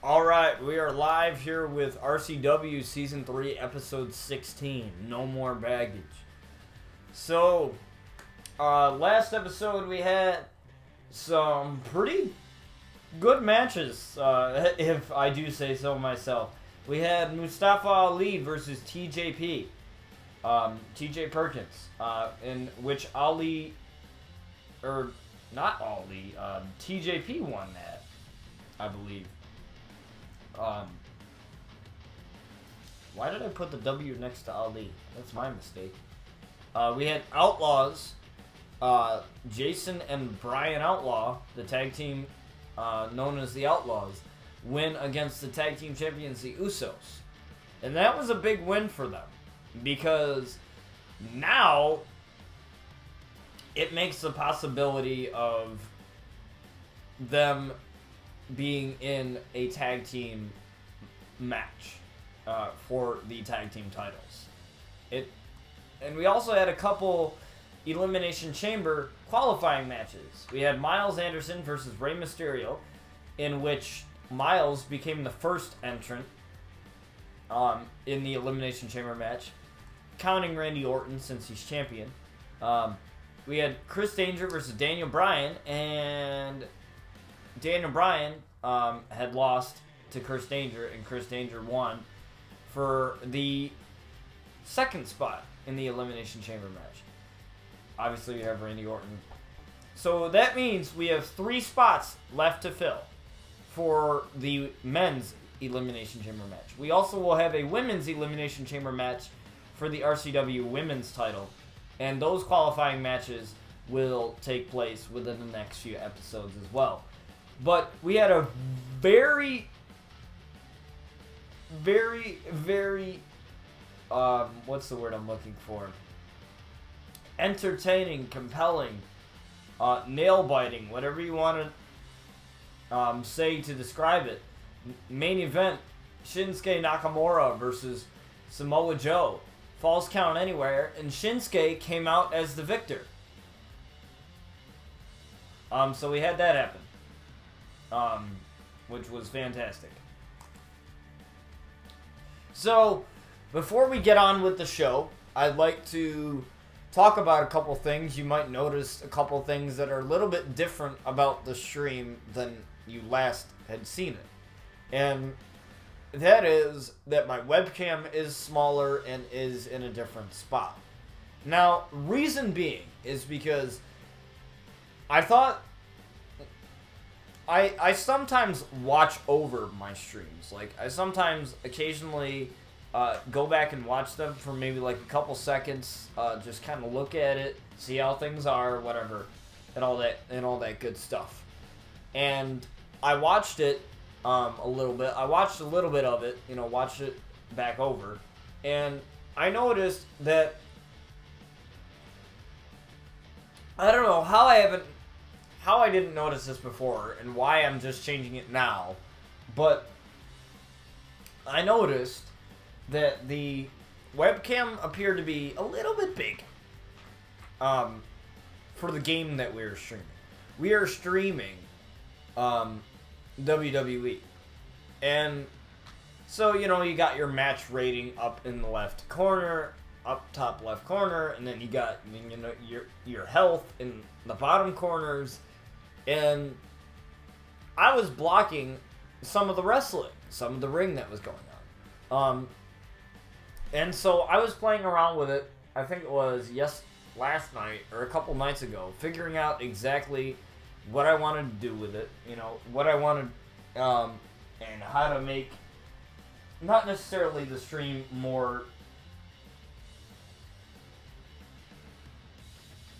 Alright, we are live here with RCW Season 3, Episode 16, No More Baggage. So, last episode we had some pretty good matches, if I do say so myself. We had Mustafa Ali versus TJP, TJ Perkins, in which Ali, or not Ali, TJP won that, I believe. Why did I put the W next to Ali? That's my mistake. We had Outlaws, Jason and Brian Outlaw, the tag team known as the Outlaws, win against the tag team champions, the Usos. And that was a big win for them, because now it makes the possibility of them being in a tag team match for the tag team titles. And we also had a couple Elimination Chamber qualifying matches. We had Miles Anderson versus Rey Mysterio, in which Miles became the first entrant in the Elimination Chamber match, counting Randy Orton since he's champion. We had Chris Danger versus Daniel Bryan, and Daniel Bryan had lost to Chris Danger, and Chris Danger won for the second spot in the Elimination Chamber match. Obviously, we have Randy Orton. So that means we have 3 spots left to fill for the men's Elimination Chamber match. We also will have a women's Elimination Chamber match for the RCW women's title, and those qualifying matches will take place within the next few episodes as well. But we had a very, what's the word I'm looking for? Entertaining, compelling, nail-biting, whatever you want to say to describe it. Main event, Shinsuke Nakamura versus Samoa Joe. Falls count anywhere, and Shinsuke came out as the victor. So we had that happen. Which was fantastic. So, before we get on with the show, I'd like to talk about a couple things. You might notice a couple things that are a little bit different about the stream than you last had seen it. And that is that my webcam is smaller and is in a different spot. Now, reason being is because I thought I sometimes watch over my streams. Like, I sometimes occasionally go back and watch them for maybe like a couple seconds, just kind of look at it, see how things are, whatever, and all that good stuff. And I watched it a little bit. I watched a little bit of it, watched it back over, and I noticed that I don't know how I didn't notice this before and why I'm just changing it now, but I noticed that the webcam appeared to be a little bit big for the game that we are streaming. We are streaming WWE, and so you got your match rating up in the left corner, up top left corner, and then you got your health in the bottom corners. And I was blocking some of the wrestling, some of the ring that was going on. And so I was playing around with it, I think it was last night or a couple nights ago, figuring out exactly what I wanted to do with it, what I wanted, and how to make, not necessarily the stream more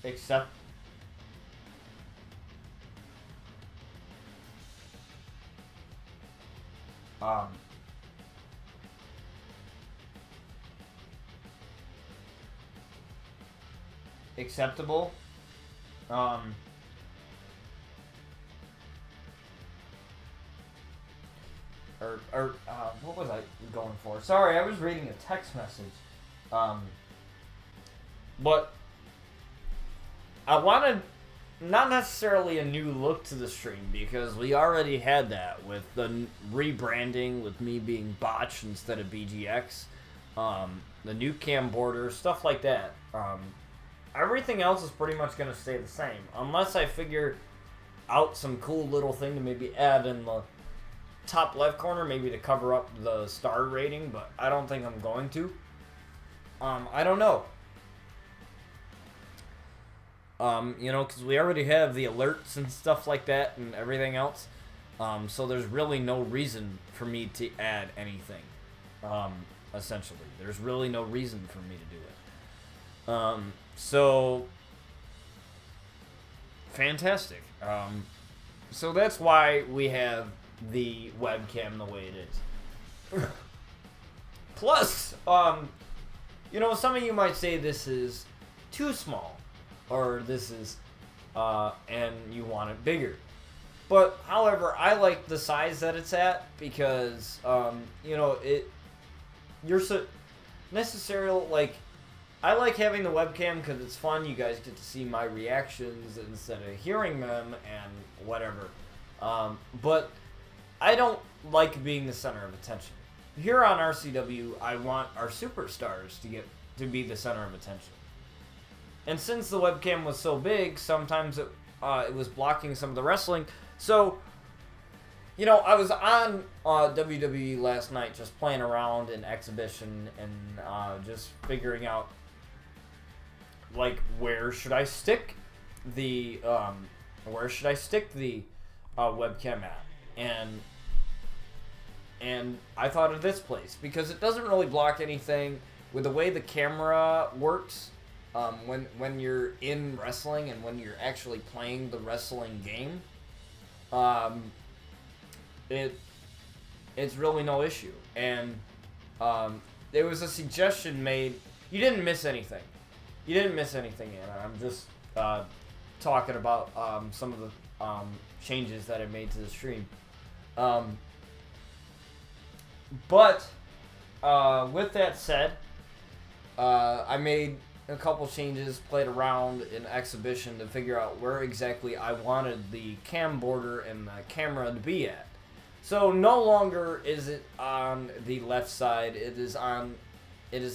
acceptable. What was I going for? Sorry, I was reading a text message. But I wanted not necessarily a new look to the stream, because we already had that with the rebranding, with me being Botch instead of BGX, the new cam border, stuff like that. Everything else is pretty much going to stay the same, unless I figure out some cool little thing to maybe add in the top left corner, maybe to cover up the star rating, but I don't think I'm going to. I don't know. You know, because we already have the alerts and stuff like that and everything else. So there's really no reason for me to add anything. Essentially, there's really no reason for me to do it. So fantastic. So that's why we have the webcam the way it is. Plus, you know, some of you might say this is too small, or this is, and you want it bigger. But, however, I like the size that it's at because, you know, you're so necessarily, like, I like having the webcam because it's fun. You guys get to see my reactions instead of hearing them and whatever. But I don't like being the center of attention. Here on RCW, I want our superstars to be the center of attention. And since the webcam was so big, sometimes it was blocking some of the wrestling. So, you know, I was on WWE last night just playing around in exhibition and just figuring out, like, where should I stick the webcam at? And I thought of this place because it doesn't really block anything with the way the camera works. When you're in wrestling and when you're actually playing the wrestling game, it's really no issue. And there was a suggestion made. You didn't miss anything. You didn't miss anything, Anna. I'm just talking about some of the changes that I made to the stream. But with that said, I made a couple changes, played around in exhibition to figure out where exactly I wanted the cam border and the camera to be at. So no longer is it on the left side, it is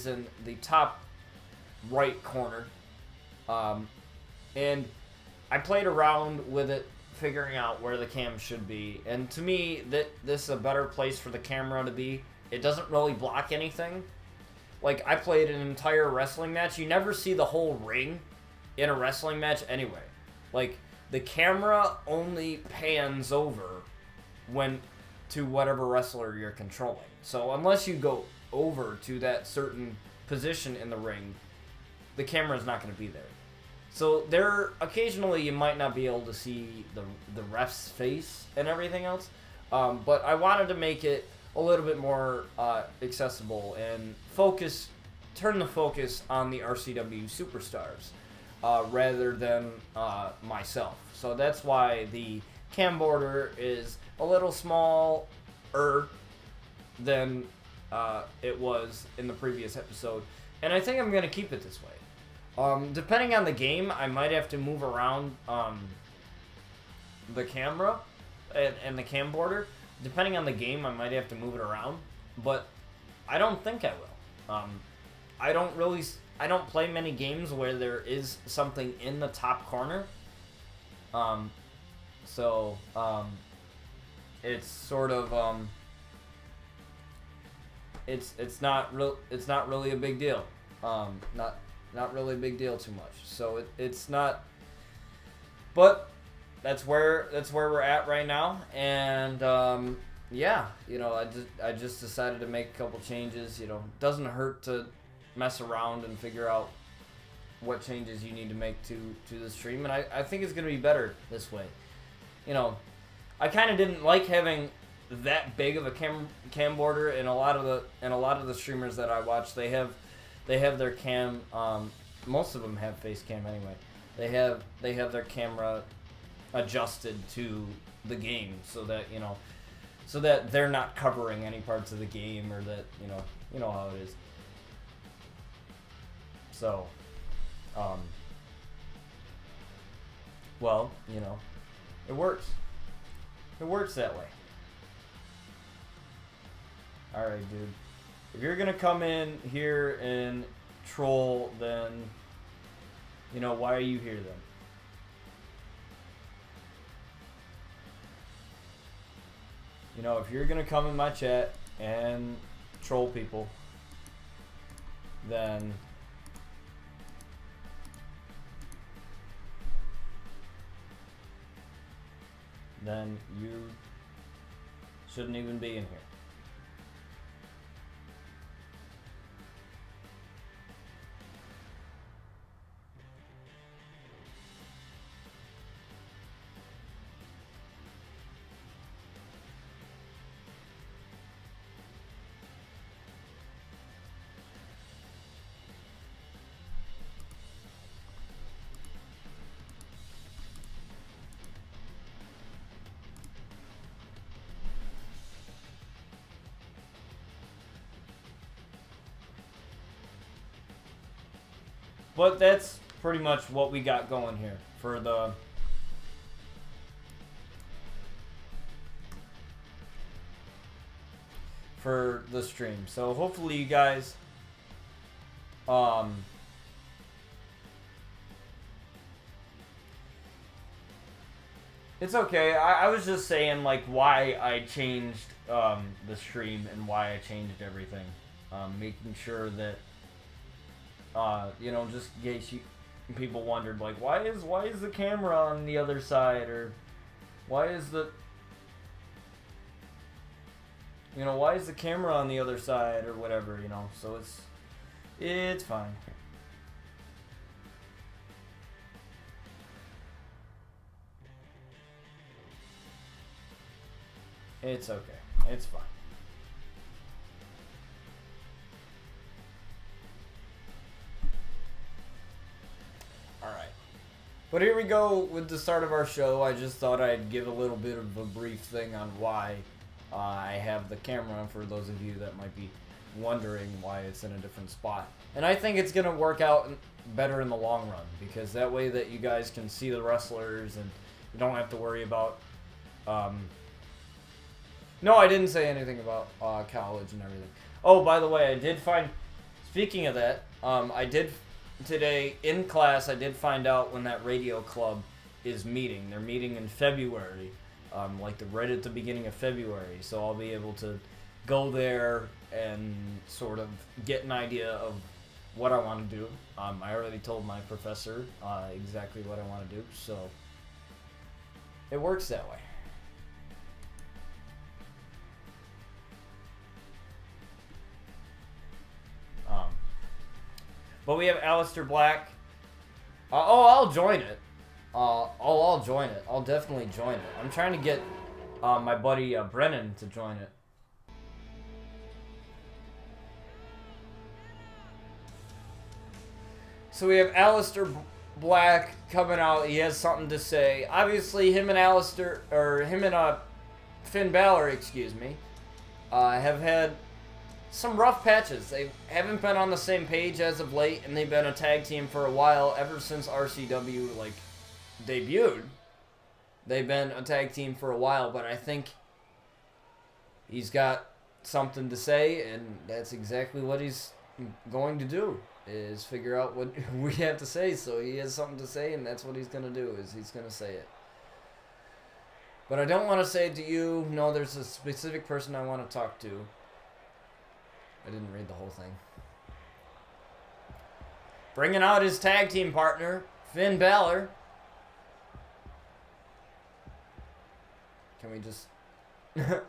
in the top right corner. And I played around with it, figuring out where the cam should be. And to me, this is a better place for the camera to be. It doesn't really block anything. Like, I played an entire wrestling match. You never see the whole ring in a wrestling match anyway. Like, the camera only pans over to whatever wrestler you're controlling. So unless you go over to that certain position in the ring, the camera's not going to be there. So occasionally you might not be able to see the ref's face and everything else. But I wanted to make it a little bit more accessible and turn the focus on the RCW superstars rather than myself. So that's why the cam border is a little smaller than it was in the previous episode. And I think I'm going to keep it this way. Depending on the game, I might have to move around the camera and the cam border. Depending on the game, I might have to move it around, but I don't think I will. I don't play many games where there is something in the top corner. So it's sort of it's not really a big deal. Not really a big deal too much. So it's not, but that's where we're at right now. And yeah, you know, I just decided to make a couple changes. You know, it doesn't hurt to mess around and figure out what changes you need to make to the stream, and I think it's gonna be better this way. You know, I kind of didn't like having that big of a cam border, and a lot of the streamers that I watch, they have their cam. Most of them have face cam anyway. They have their camera adjusted to the game so that, you know, so that they're not covering any parts of the game, or that, you know how it is. So well, you know, it works. It works that way. Alright, dude. If you're gonna come in here and troll, then, you know, why are you here then? You know, if you're gonna come in my chat and troll people, then you shouldn't even be in here. But that's pretty much what we got going here for the stream. So hopefully you guys it's okay. I was just saying like why I changed the stream and why I changed everything. Making sure that you know, just in case people wondered, like, why is the camera on the other side, or why is the camera on the other side, or whatever, you know. So it's fine. It's okay. It's fine. But here we go with the start of our show. I just thought I'd give a little bit of a brief thing on why I have the camera, for those of you that might be wondering why it's in a different spot. And I think it's going to work out better in the long run, because that way that you guys can see the wrestlers and you don't have to worry about... No, I didn't say anything about college and everything. Oh, by the way, I did find... Speaking of that, I did... Today, in class, I did find out when that radio club is meeting. They're meeting in February, like right at the beginning of February. So I'll be able to go there and sort of get an idea of what I want to do. I already told my professor exactly what I want to do, so it works that way. But we have Aleister Black. I'll join it. I'll join it. I'll definitely join it. I'm trying to get my buddy Brennan to join it. So we have Aleister Black coming out. He has something to say. Obviously, him and Finn Balor, excuse me, have had some rough patches. They haven't been on the same page as of late, and they've been a tag team for a while, ever since RCW, like, debuted. They've been a tag team for a while, but I think he's got something to say, and that's exactly what he's going to do, is figure out what we have to say. So he has something to say, and that's what he's going to do, is he's going to say it. But I don't want to say it to you. No, there's a specific person I want to talk to. I didn't read the whole thing. Bringing out his tag team partner, Finn Balor. Can we just...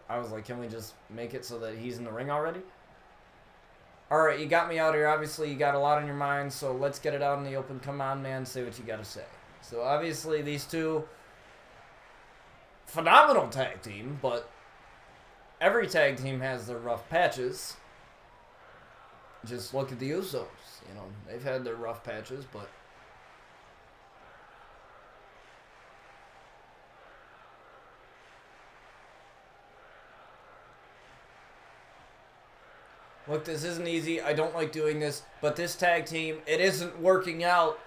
I was like, can we just make it so that he's in the ring already? Alright, you got me out here. Obviously, you got a lot on your mind, so let's get it out in the open. Come on, man. Say what you got to say. So, obviously, these two... phenomenal tag team, but every tag team has their rough patches. Just look at the Usos. You know, they've had their rough patches, but look, this isn't easy. I don't like doing this, but this tag team, it isn't working out.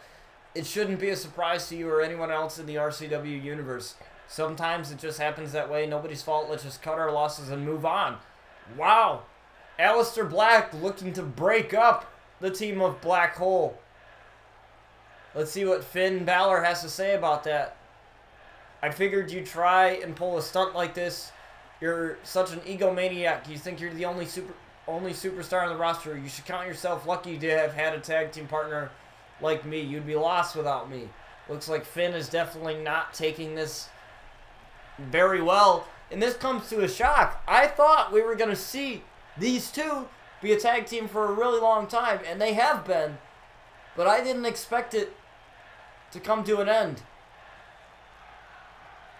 it shouldn't be a surprise to you or anyone else in the RCW universe. Sometimes it just happens that way. Nobody's fault. Let's just cut our losses and move on. Wow. Aleister Black looking to break up the team of Black Hole. Let's see what Finn Balor has to say about that. I figured you'd try and pull a stunt like this. You're such an egomaniac. You think you're the only superstar on the roster. You should count yourself lucky to have had a tag team partner like me. You'd be lost without me. Looks like Finn is definitely not taking this very well. And this comes to a shock. I thought we were going to see these two be a tag team for a really long time. And they have been. But I didn't expect it to come to an end.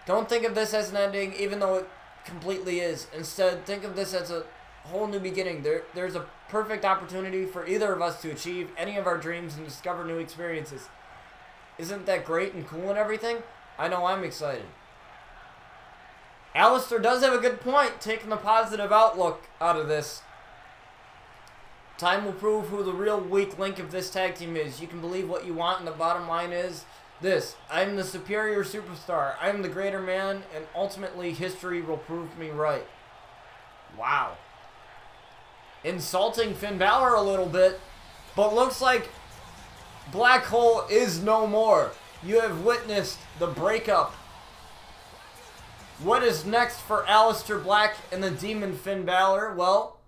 Don't think of this as an ending, even though it completely is. Instead, think of this as a whole new beginning. There's a perfect opportunity for either of us to achieve any of our dreams and discover new experiences. Isn't that great and cool and everything? I know I'm excited. Aleister does have a good point, taking the positive outlook out of this. Time will prove who the real weak link of this tag team is. You can believe what you want, and the bottom line is this. I'm the superior superstar. I'm the greater man, and ultimately history will prove me right. Wow. Insulting Finn Balor a little bit, but looks like Black Hole is no more. You have witnessed the breakup. What is next for Aleister Black and the Demon Finn Balor? Well,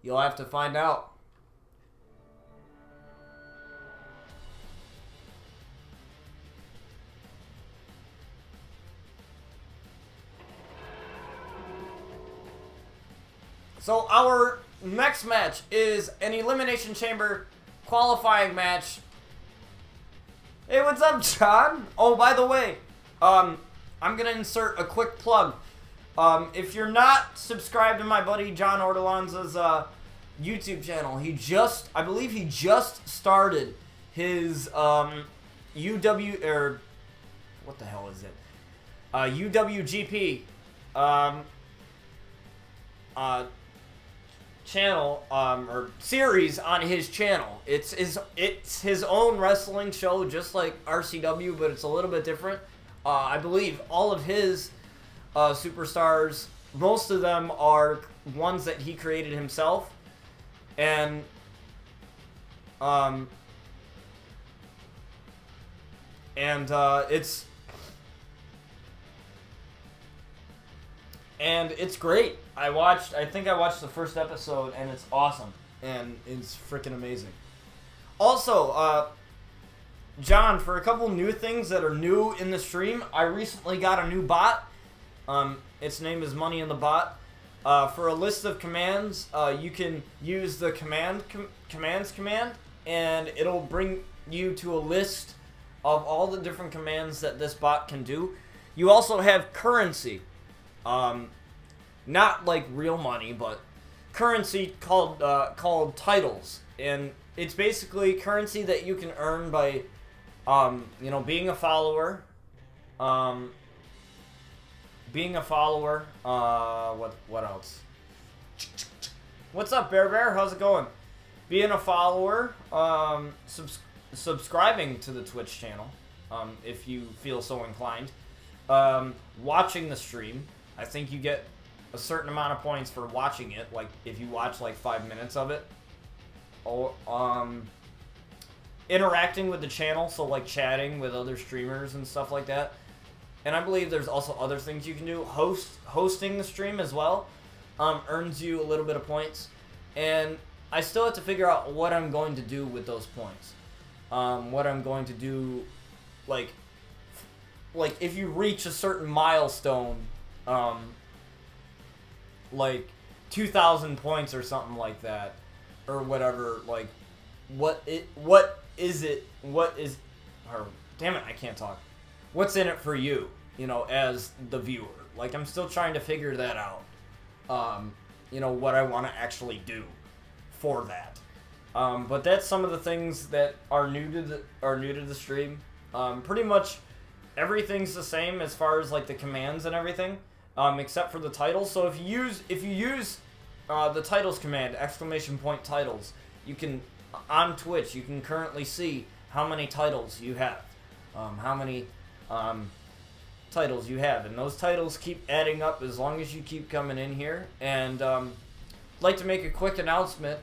you'll have to find out. So our next match is an Elimination Chamber qualifying match. Hey, what's up, John? Oh, by the way, I'm going to insert a quick plug. If you're not subscribed to my buddy John Ortolanza's YouTube channel, I believe he just started his UW, or what the hell is it? UWGP channel or series on his channel. It's his own wrestling show, just like RCW, but it's a little bit different. I believe all of his superstars, most of them are ones that he created himself, and it's great. I think I watched the first episode, and it's awesome, and it's freaking amazing. Also, John, for a couple new things that are new in the stream, I recently got a new bot. Its name is Money in the Bot. For a list of commands, you can use the commands command, and it'll bring you to a list of all the different commands that this bot can do. You also have currency. Not like real money, but currency called titles. And it's basically currency that you can earn by you know, being a follower. What else? What's up, Bear Bear? How's it going? Being a follower, subscribing to the Twitch channel, if you feel so inclined. Watching the stream. I think you get a certain amount of points for watching it, like if you watch like 5 minutes of it. Or interacting with the channel, so like chatting with other streamers and stuff like that. And I believe there's also other things you can do. Hosting the stream as well earns you a little bit of points. And I still have to figure out what I'm going to do with those points. What I'm going to do, like if you reach a certain milestone, like 2,000 points or something like that, or whatever, like damn it, I can't talk. What's in it for you, you know, as the viewer? Like, I'm still trying to figure that out. You know, what I want to actually do for that. But that's some of the things that are new to the stream. Pretty much everything's the same as far as like the commands and everything, except for the titles. So if you use the titles command, ! Titles, you can, on Twitch, you can currently see how many titles you have, how many titles you have, and those titles keep adding up as long as you keep coming in here. And I'd like to make a quick announcement.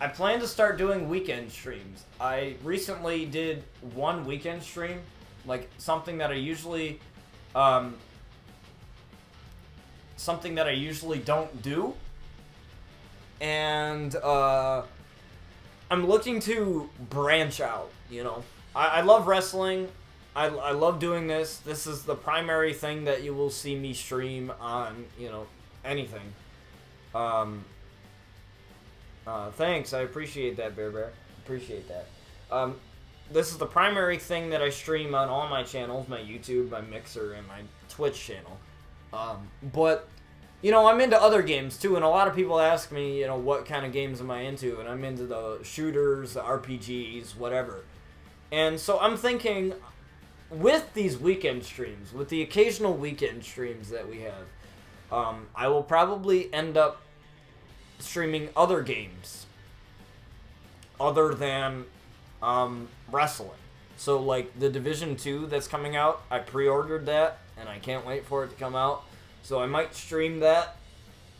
I plan to start doing weekend streams. I recently did one weekend stream, like something that I usually don't do, and I'm looking to branch out. You know, I love wrestling. I love doing this. This is the primary thing that you will see me stream on. You know, anything. Thanks, I appreciate that, Bear. Appreciate that. This is the primary thing that I stream on all my channels, my YouTube, my Mixer, and my Twitch channel. But, you know, I'm into other games, too, and a lot of people ask me, you know, what kind of games am I into, and I'm into the shooters, the RPGs, whatever. And so I'm thinking, with these weekend streams, with the occasional weekend streams that we have, I will probably end up streaming other games other than wrestling. So like the Division 2 that's coming out, I pre-ordered that and I can't wait for it to come out, so I might stream that.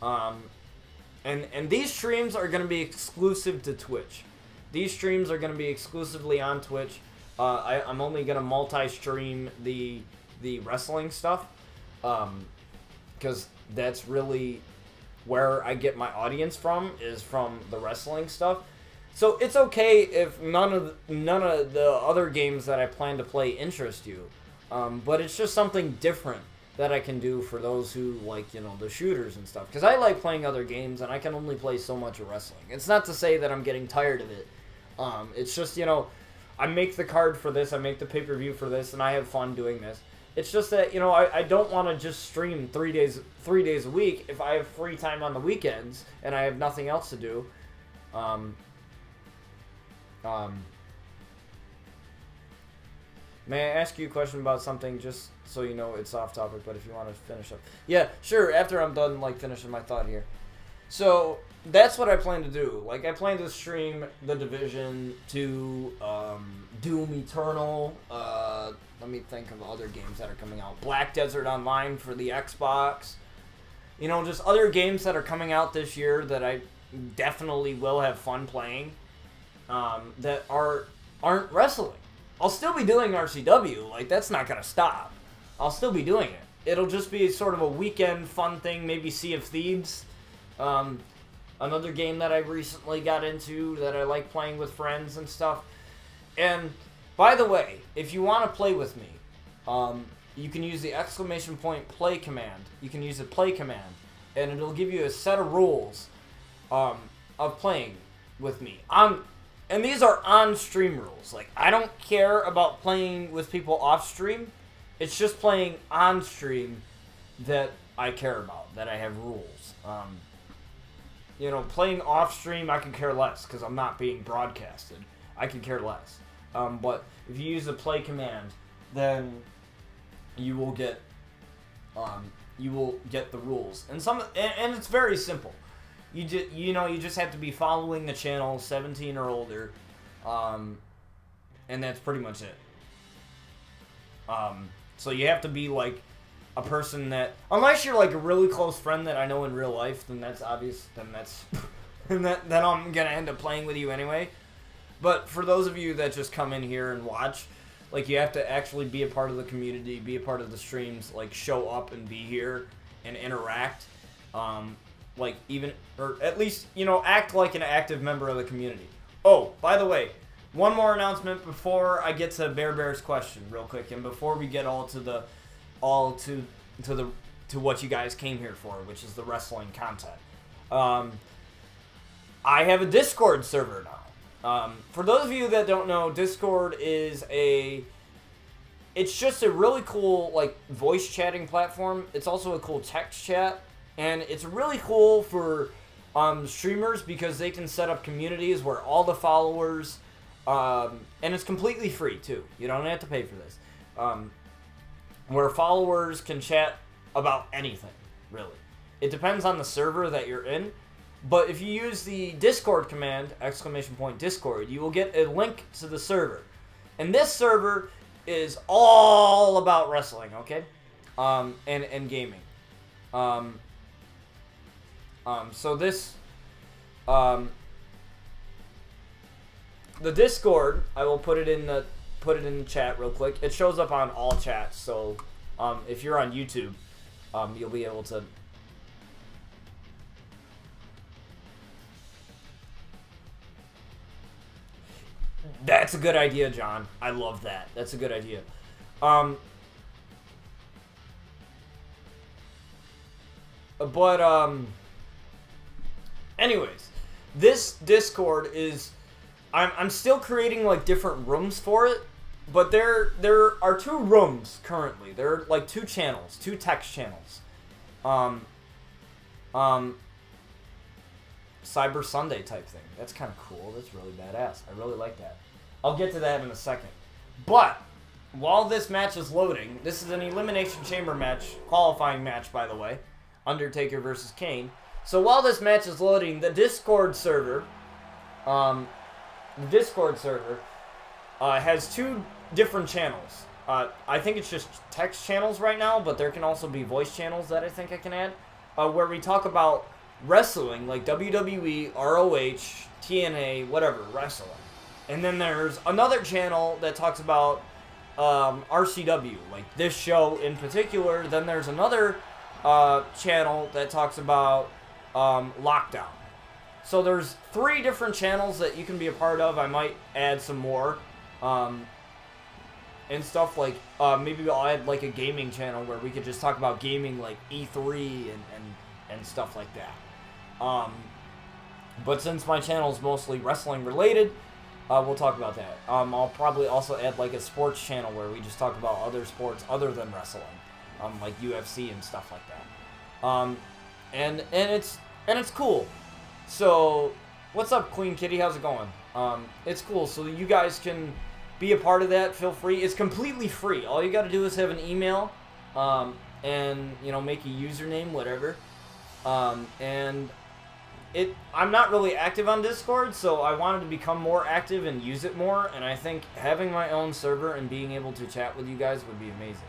And these streams are going to be exclusive to Twitch. These streams are going to be exclusively on Twitch. I'm only going to multi-stream the wrestling stuff, because that's really where I get my audience from, is from the wrestling stuff. So it's okay if none of the other games that I plan to play interest you, but it's just something different that I can do for those who like, you know, the shooters and stuff. Because I like playing other games, and I can only play so much of wrestling. It's not to say that I'm getting tired of it. It's just, you know, I make the card for this, I make the pay-per-view for this, and I have fun doing this. It's just that, you know, I don't want to just stream 3 days a week if I have free time on the weekends and I have nothing else to do. May I ask you a question about something, just so you know it's off topic, but if you want to finish up. Yeah, sure, after I'm done, like, finishing my thought here. So, that's what I plan to do. Like, I plan to stream The Division 2, Doom Eternal, let me think of other games that are coming out. Black Desert Online for the Xbox. You know, just other games that are coming out this year that I definitely will have fun playing, that aren't wrestling. I'll still be doing RCW. Like, that's not going to stop. I'll still be doing it. It'll just be sort of a weekend fun thing, maybe Sea of Thieves. Another game that I recently got into that I like playing with friends and stuff. And, by the way, if you want to play with me, you can use the !play command. You can use the play command, and it'll give you a set of rules of playing with me. And these are on-stream rules. Like, I don't care about playing with people off-stream. It's just playing on-stream that I care about, that I have rules. You know, playing off-stream, I can care less, because I'm not being broadcasted. I can care less. But if you use the play command, then you will get the rules. And it's very simple. You just have to be following the channel, 17 or older, and that's pretty much it. So you have to be like a person that, unless you're like a really close friend that I know in real life, then that's obvious. Then I'm gonna end up playing with you anyway. But for those of you that just come in here and watch, like, you have to actually be a part of the community, be a part of the streams, like, show up and be here and interact. Like, even, or at least, you know, act like an active member of the community. Oh, by the way, one more announcement before I get to Bear's question real quick, and before we get to what you guys came here for, which is the wrestling content. I have a Discord server now. For those of you that don't know, Discord is it's just a really cool, like, voice chatting platform. It's also a cool text chat. And it's really cool for streamers because they can set up communities where all the followers, and it's completely free too. You don't have to pay for this. Where followers can chat about anything, really. It depends on the server that you're in. But if you use the Discord command, !Discord, you will get a link to the server. And this server is all about wrestling, okay? And gaming. So this, the Discord, I will put it in the chat real quick. It shows up on all chats, so if you're on YouTube, you'll be able to. That's a good idea, John. I love that. That's a good idea. Anyways, this Discord is, I'm still creating like different rooms for it, but there are 2 rooms currently. There are like 2 channels, 2 text channels. Cyber Sunday type thing. That's kind of cool. That's really badass. I really like that. I'll get to that in a second. But while this match is loading, this is an Elimination Chamber match, qualifying match, by the way. Undertaker versus Kane. So while this match is loading, the Discord server, has 2 different channels. I think it's just text channels right now, but there can also be voice channels that I think I can add, where we talk about wrestling, like WWE, ROH, TNA, whatever, wrestling. And then there's another channel that talks about RCW, like this show in particular. Then there's another channel that talks about Lockdown. So there's 3 different channels that you can be a part of. I might add some more and stuff, like maybe I'll add like a gaming channel where we could just talk about gaming, like E3 and stuff like that. But since my channel is mostly wrestling related, we'll talk about that. I'll probably also add like a sports channel where we just talk about other sports other than wrestling, like UFC and stuff like that. And it's cool. So, what's up, Queen Kitty? How's it going? It's cool. So you guys can be a part of that. Feel free. It's completely free. All you got to do is have an email, and make a username, whatever. I'm not really active on Discord, so I wanted to become more active and use it more, and I think having my own server and being able to chat with you guys would be amazing.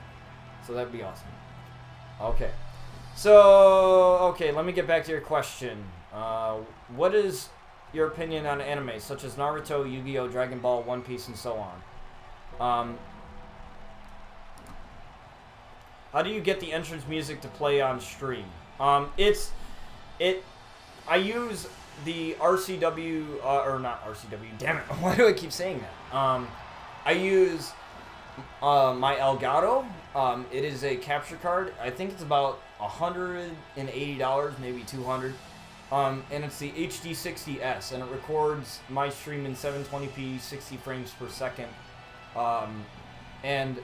So that'd be awesome. Okay. So, let me get back to your question. What is your opinion on anime, such as Naruto, Yu-Gi-Oh!, Dragon Ball, One Piece, and so on? How do you get the entrance music to play on stream? I use the RCW, or not RCW, damn it, why do I keep saying that? I use my Elgato. It is a capture card. I think it's about $180, maybe $200. And it's the HD60S, and it records my stream in 720p, 60 frames per second. And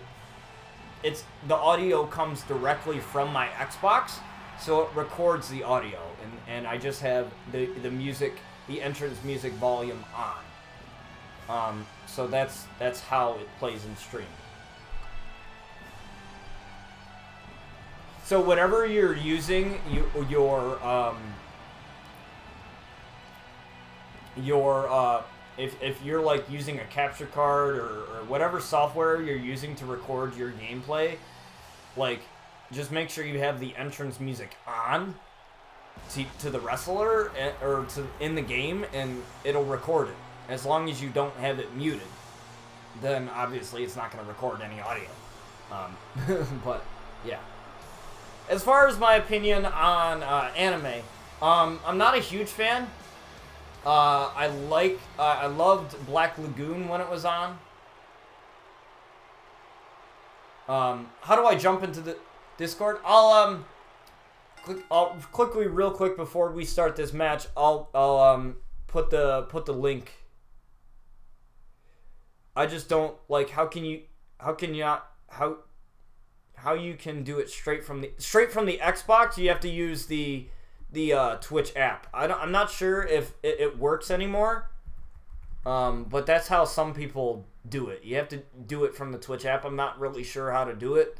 the audio comes directly from my Xbox, so it records the audio, and I just have the music, the entrance music volume on. So that's how it plays in stream. So whenever you're using if you're like using a capture card or whatever software you're using to record your gameplay, like, just make sure you have the entrance music on to the wrestler or in the game, and it'll record it. As long as you don't have it muted, then obviously it's not going to record any audio. But yeah. As far as my opinion on anime, I'm not a huge fan. I loved Black Lagoon when it was on. How do I jump into the Discord? I'll quickly, real quick, before we start this match, I'll put the link. I just don't like how you can do it straight from the Xbox. You have to use the Twitch app. I'm not sure if it works anymore. But that's how some people do it. You have to do it from the Twitch app. I'm not really sure how to do it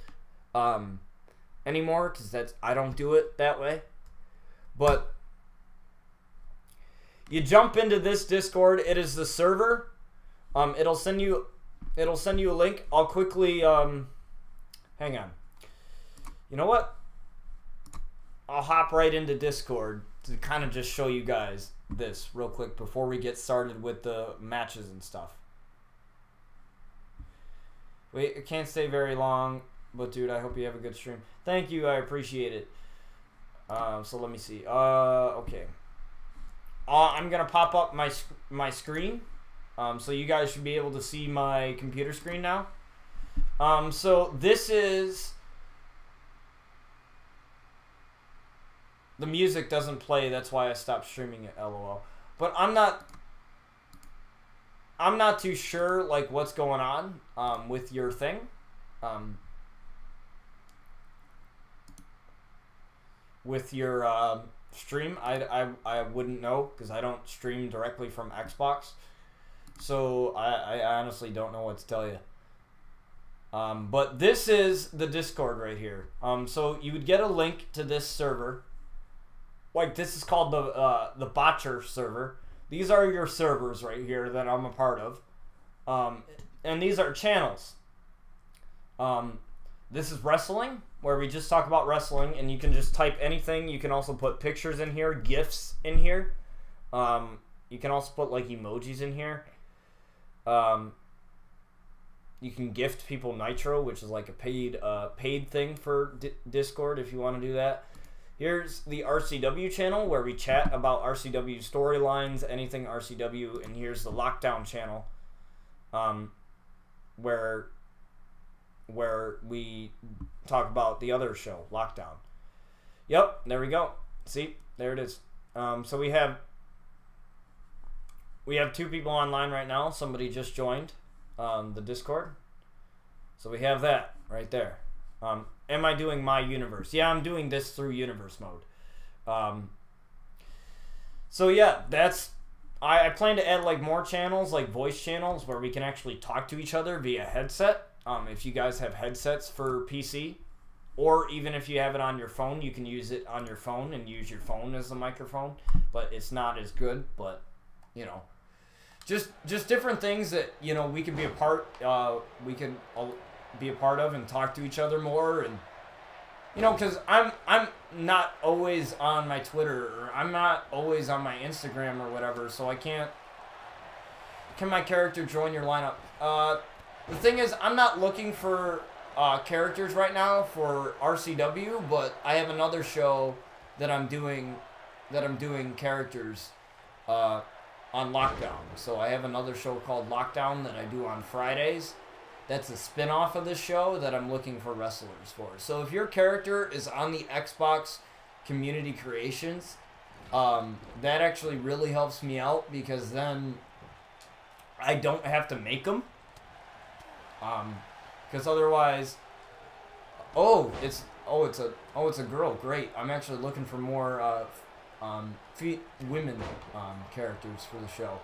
anymore, because I don't do it that way. But You jump into this Discord. It is the server. It'll send you a link. I'll quickly hang on. You know what? I'll hop right into Discord to kind of just show you guys this real quick before we get started with the matches and stuff. Wait, it can't stay very long, but dude, I hope you have a good stream. Thank you, I appreciate it. So let me see. Okay. I'm gonna pop up my screen, so you guys should be able to see my computer screen now. So this is. The music doesn't play, that's why I stopped streaming it, LOL. But I'm not too sure like what's going on with your thing. With your stream, I wouldn't know because I don't stream directly from Xbox. So I honestly don't know what to tell you. But this is the Discord right here. So you would get a link to this server. Like, this is called the Botcher server. These are your servers right here that I'm a part of. And these are channels. This is wrestling, where we just talk about wrestling, and you can just type anything. You can also put pictures in here, GIFs in here. You can also put, like, emojis in here. You can gift people Nitro, which is like a paid thing for Discord if you want to do that. Here's the RCW channel where we chat about RCW storylines, anything RCW, and here's the Lockdown channel, where we talk about the other show, Lockdown. Yep, there we go. See, there it is. So we have two people online right now. Somebody just joined the Discord, so we have that right there. Am I doing my universe? Yeah, I'm doing this through universe mode. So yeah, that's... I plan to add like more channels, like voice channels, where we can actually talk to each other via headset. If you guys have headsets for PC, or even if you have it on your phone, you can use it on your phone and use your phone as the microphone. But it's not as good. But you know, just different things that we can be a part. We can be a part of and talk to each other more, and because I'm not always on my Twitter, or I'm not always on my Instagram or whatever, so I can't. Can my character join your lineup? The thing is, I'm not looking for characters right now for RCW, but I have another show that I'm doing characters on Lockdown. So I have another show called Lockdown that I do on Fridays. That's a spin-off of this show that I'm looking for wrestlers for. So if your character is on the Xbox Community Creations, that actually really helps me out, because then I don't have to make them. Because otherwise, it's a girl. Great. I'm actually looking for more women characters for the show.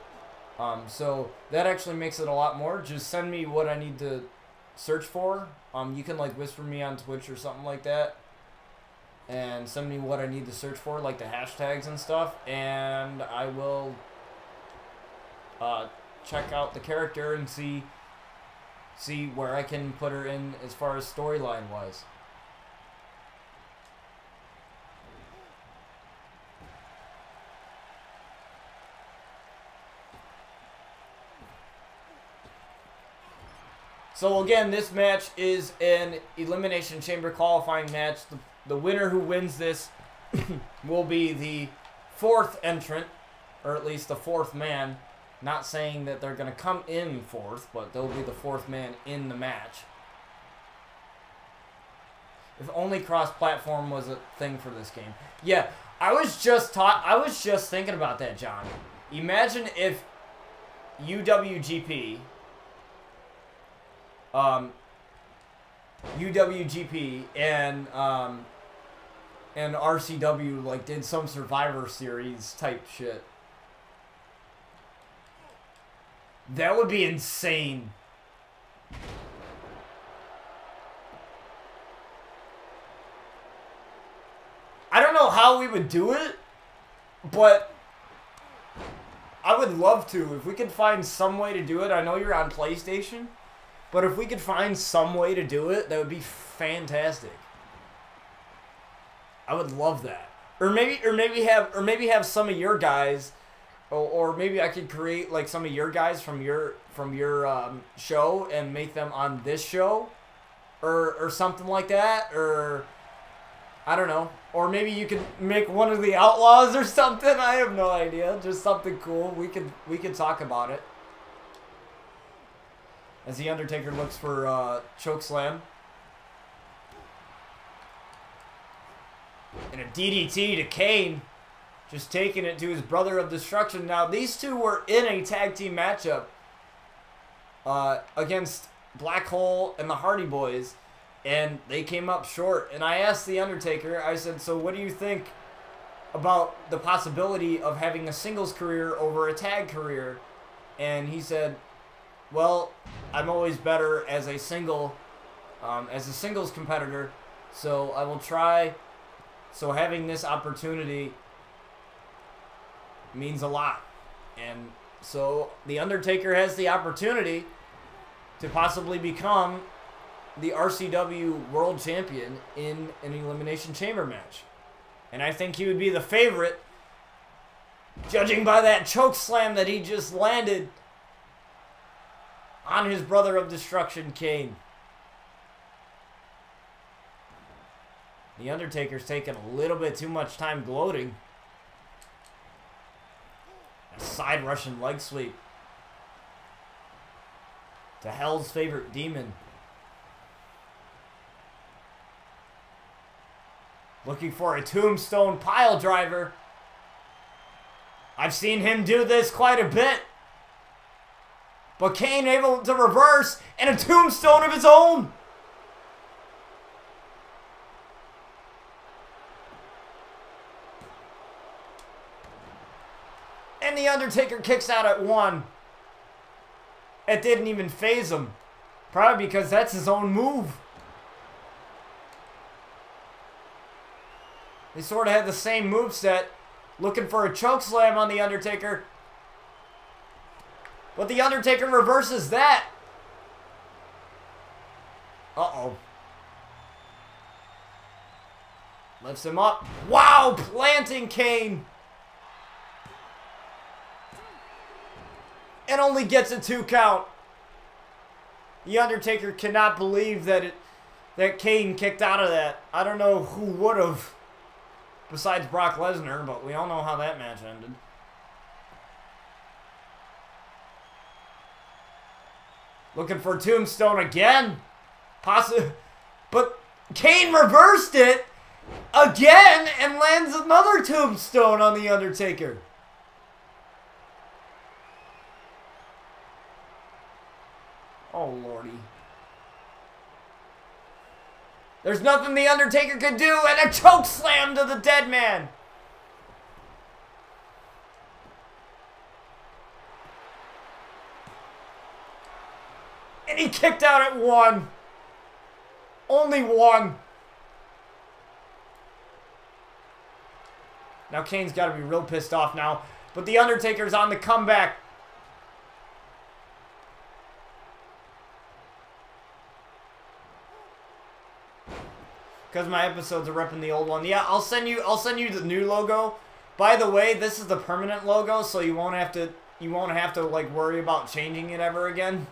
So that actually makes it a lot more. Just send me what I need to search for. You can like whisper me on Twitch or something like that, and send me what I need to search for, like the hashtags and stuff, and I will check out the character and see where I can put her in as far as storyline wise. So again, this match is an Elimination Chamber qualifying match. The winner who wins this will be the fourth entrant, or at least the fourth man. Not saying that they're going to come in fourth, but they'll be the fourth man in the match. If only cross-platform was a thing for this game. Yeah, I was just thinking about that, John. Imagine if UWGP and RCW like did some Survivor Series type shit. That would be insane. I don't know how we would do it, but I would love to. If we could find some way to do it. I know you're on PlayStation. But if we could find some way to do it, that would be fantastic. I would love that. Or maybe have some of your guys, or maybe I could create like some of your guys from your show and make them on this show, or something like that, or I don't know. Or maybe you could make one of the Outlaws or something. I have no idea. Just something cool. We could talk about it. As the Undertaker looks for chokeslam. And a DDT to Kane. Just taking it to his brother of destruction. Now, these two were in a tag team matchup against Black Hole and the Hardy Boys. And they came up short. And I asked the Undertaker, I said, so what do you think about the possibility of having a singles career over a tag career? And he said, well, I'm always better as a singles competitor, so I will try. So having this opportunity means a lot. And so the Undertaker has the opportunity to possibly become the RCW World Champion in an Elimination Chamber match. And I think he would be the favorite, judging by that choke slam that he just landed on his brother of destruction, Kane. The Undertaker's taking a little bit too much time gloating. A side Russian leg sweep to Hell's favorite demon. Looking for a tombstone pile driver. I've seen him do this quite a bit. But Kane able to reverse and a tombstone of his own. And the Undertaker kicks out at 1. It didn't even faze him. Probably because that's his own move. They sort of had the same moveset. Looking for a chokeslam on the Undertaker. But the Undertaker reverses that. Uh-oh. Lifts him up. Wow, planting Kane. And only gets a 2 count. The Undertaker cannot believe that Kane kicked out of that. I don't know who would have, besides Brock Lesnar, but we all know how that match ended. Looking for tombstone again. But Kane reversed it again and lands another tombstone on the Undertaker. Oh, Lordy. There's nothing the Undertaker could do, and a choke slam to the dead man. And he kicked out at 1. Only 1. Now Kane's got to be real pissed off now. But the Undertaker's on the comeback. Because my episodes are repping the old one. Yeah, I'll send you the new logo. By the way, this is the permanent logo, so you won't have to like worry about changing it ever again.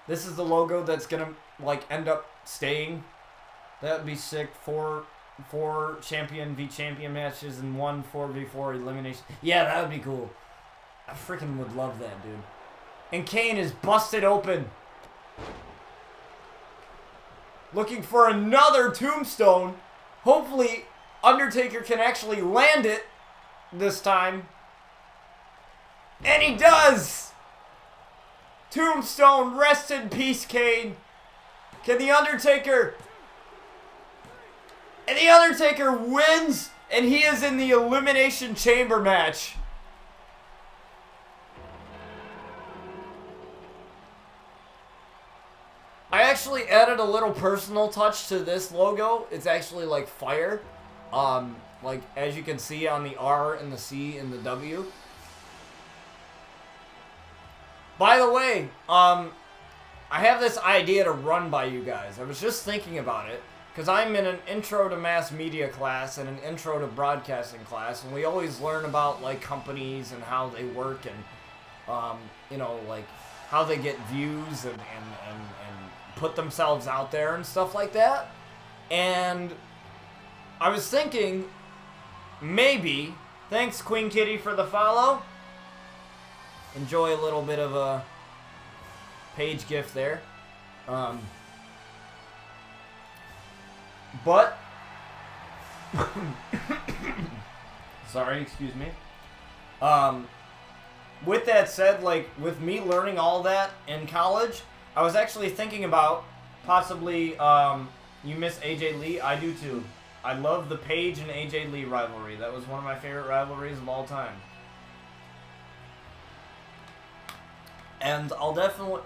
This is the logo that's gonna like end up staying. That would be sick. Four champion v champion matches and 1 4v4 elimination. Yeah, that would be cool. I freaking would love that, dude. And Kane is busted open. Looking for another tombstone. Hopefully, Undertaker can actually land it this time. And he does! Tombstone, rest in peace, Kane. Can the Undertaker... And the Undertaker wins, and he is in the Elimination Chamber match. I actually added a little personal touch to this logo. It's actually like fire. like, as you can see on the R and the C and the W. By the way, I have this idea to run by you guys. I was just thinking about it, because I'm in an intro to mass media class and an intro to broadcasting class, and we always learn about, like, companies and how they work and, you know, like, how they get views and put themselves out there and stuff like that. And I was thinking, maybe, thanks Queen Kitty for the follow. Enjoy a little bit of a page gift there. But, sorry, excuse me. With that said, like, with me learning all that in college, I was actually thinking about possibly, you miss AJ Lee? I do too. I love the Paige and AJ Lee rivalry. That was one of my favorite rivalries of all time. And I'll definitely...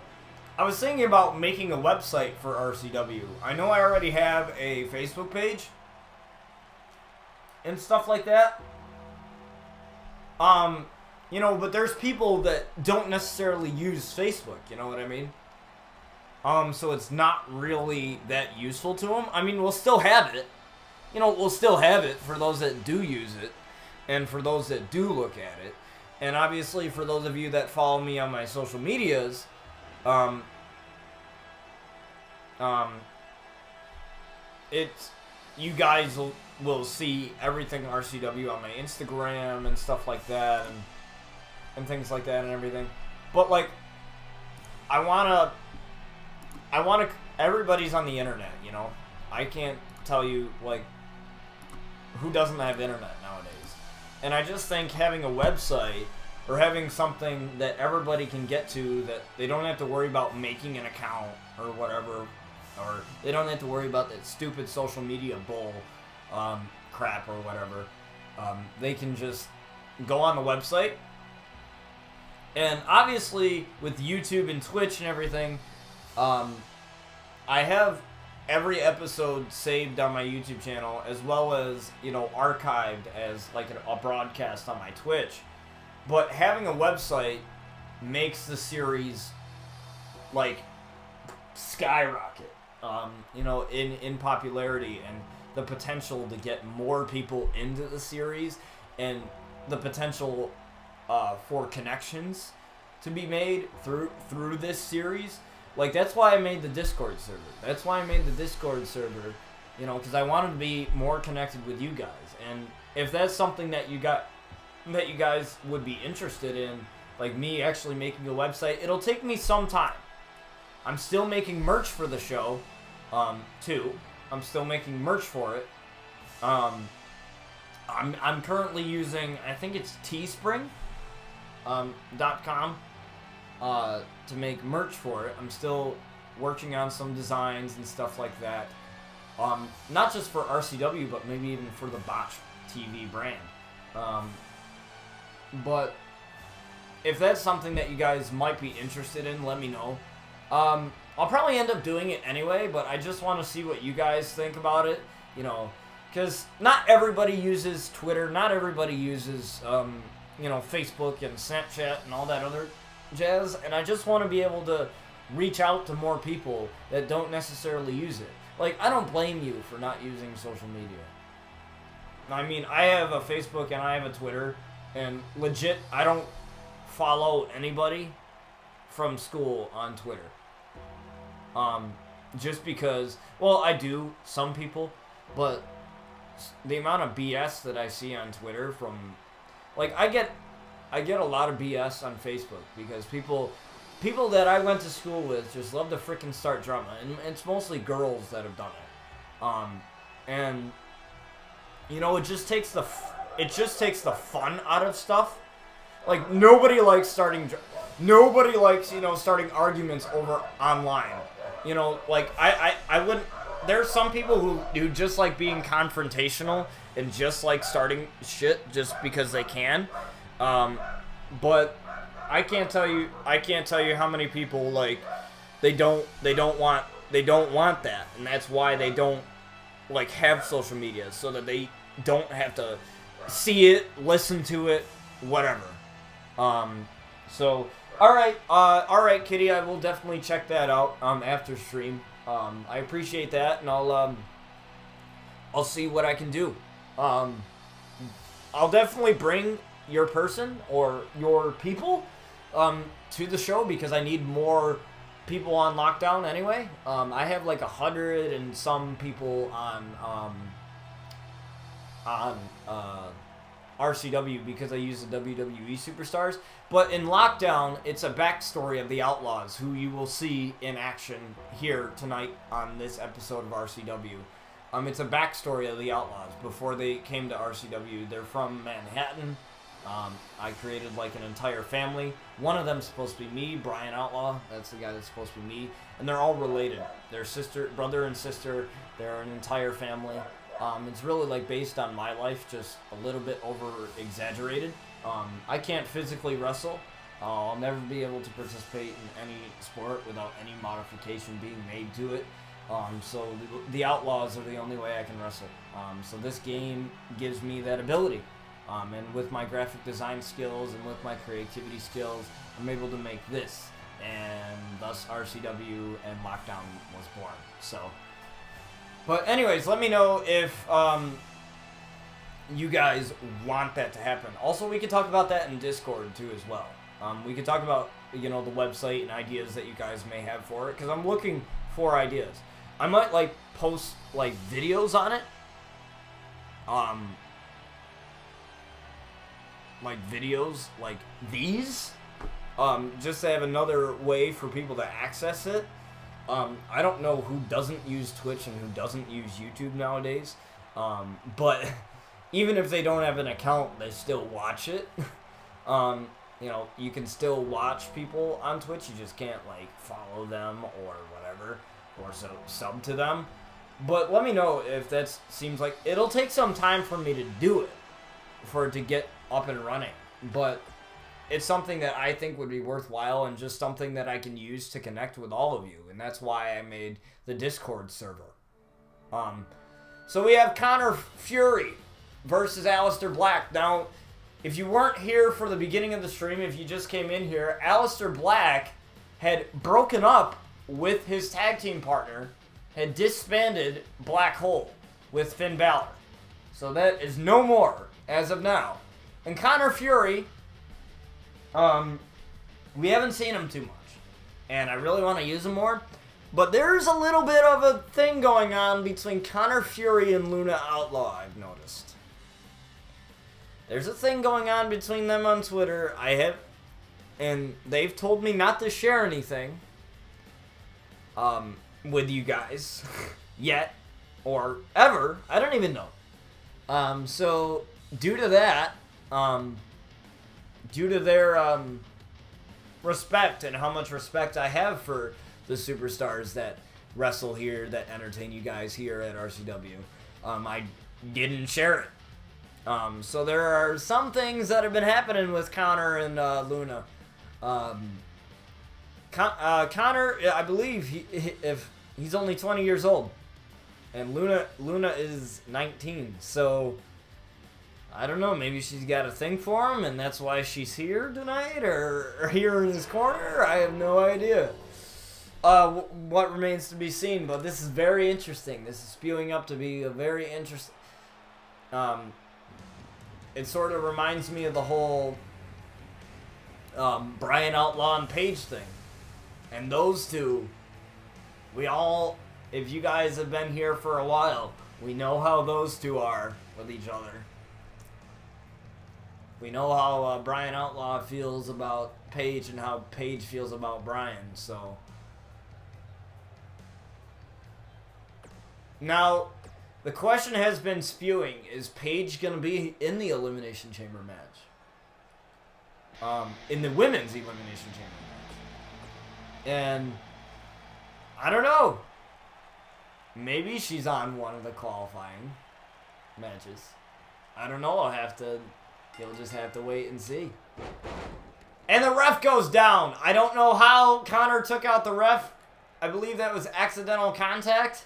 I was thinking about making a website for RCW. I know I already have a Facebook page and stuff like that. You know, but there's people that don't necessarily use Facebook, you know what I mean? So it's not really that useful to them. I mean, we'll still have it. You know, we'll still have it for those that do use it and for those that do look at it. And obviously for those of you that follow me on my social medias, it's, you guys will see everything RCW on my Instagram and stuff like that and things like that and everything. But like, I wanna, everybody's on the internet, you know? I can't tell you, like, who doesn't have internet nowadays? And I just think having a website or having something that everybody can get to, that they don't have to worry about making an account or whatever, or they don't have to worry about that stupid social media bull crap or whatever. They can just go on the website. And obviously with YouTube and Twitch and everything, I have every episode saved on my YouTube channel, as well as, you know, archived as like a broadcast on my Twitch. But having a website makes the series like skyrocket, you know, in popularity, and the potential to get more people into the series, and the potential for connections to be made through this series. Like, that's why I made the Discord server. That's why I made the Discord server, you know, because I wanted to be more connected with you guys. And if that's something that you guys would be interested in, like me actually making a website, it'll take me some time. I'm still making merch for the show, too. I'm still making merch for it. I'm currently using, I think it's teespring.com. To make merch for it. I'm still working on some designs and stuff like that. Not just for RCW, but maybe even for the Botch TV brand. But if that's something that you guys might be interested in, let me know. I'll probably end up doing it anyway, but I just want to see what you guys think about it. You know, because not everybody uses Twitter, not everybody uses, you know, Facebook and Snapchat and all that other jazz, and I just want to be able to reach out to more people that don't necessarily use it. Like, I don't blame you for not using social media. I mean, I have a Facebook and I have a Twitter, and legit, I don't follow anybody from school on Twitter. Just because, well, I do, some people, but the amount of BS that I see on Twitter from, like, I get a lot of BS on Facebook because people that I went to school with just love to frickin' start drama, and it's mostly girls that have done it. And you know, it just takes the fun out of stuff. Like, nobody likes starting arguments over online. You know, like I wouldn't. There's some people who just like being confrontational and just like starting shit just because they can. But I can't tell you how many people, like, they don't want that, and that's why they don't, like, have social media, so that they don't have to see it, listen to it, whatever. So, alright, Kitty, I will definitely check that out, after stream. I appreciate that, and I'll see what I can do. I'll definitely bring your person, or your people, to the show, because I need more people on lockdown anyway. I have like 100 and some people on RCW because I use the WWE superstars. But in lockdown, it's a backstory of the Outlaws, who you will see in action here tonight on this episode of RCW. It's a backstory of the Outlaws before they came to RCW. They're from Manhattan. I created like an entire family. One of them's supposed to be me, Brian Outlaw. That's the guy that's supposed to be me. And they're all related. They're brother and sister. They're an entire family. It's really like based on my life, just a little bit over exaggerated. I can't physically wrestle. I'll never be able to participate in any sport without any modification being made to it. So the Outlaws are the only way I can wrestle. So this game gives me that ability. And with my graphic design skills and with my creativity skills, I'm able to make this. And thus RCW and Lockdown was born. So, but anyways, let me know if you guys want that to happen. Also, we could talk about that in Discord too as well. We could talk about, you know, the website and ideas that you guys may have for it, because I'm looking for ideas. I might like post like videos on it. Like videos like these, just to have another way for people to access it. I don't know who doesn't use Twitch and who doesn't use YouTube nowadays, but even if they don't have an account, they still watch it. You know, you can still watch people on Twitch, you just can't like follow them or whatever, or sub to them. But let me know if that seems like it'll take some time for me to do it, for it to get up and running, but it's something that I think would be worthwhile and just something that I can use to connect with all of you, and that's why I made the Discord server. So we have Connor Fury versus Aleister Black. Now, if you weren't here for the beginning of the stream, if you just came in here, Aleister Black had broken up with his tag team partner, had disbanded Black Hole with Finn Balor. So that is no more as of now. And Connor Fury, we haven't seen him too much, and I really want to use him more, but there's a little bit of a thing going on between Connor Fury and Luna Outlaw, I've noticed. There's a thing going on between them on Twitter, and they've told me not to share anything, with you guys, yet, or ever, I don't even know. So, due to that, due to their respect and how much respect I have for the superstars that wrestle here, that entertain you guys here at RCW, I didn't share it. So there are some things that have been happening with Connor and Luna. Connor, I believe if he's only 20 years old, and Luna is 19, so I don't know, maybe she's got a thing for him, and that's why she's here tonight, or here in his corner. I have no idea. What remains to be seen, but this is very interesting. This is spewing up to be a very interesting... it sort of reminds me of the whole Brian Outlaw and Paige thing. And those two, we all, if you guys have been here for a while, we know how those two are with each other. We know how Brian Outlaw feels about Paige and how Paige feels about Brian, so. Now, the question has been spewing, is Paige going to be in the Elimination Chamber match? In the Women's Elimination Chamber match. And, I don't know. Maybe she's on one of the qualifying matches. I don't know, you'll just have to wait and see. And the ref goes down. I don't know how Connor took out the ref. I believe that was accidental contact.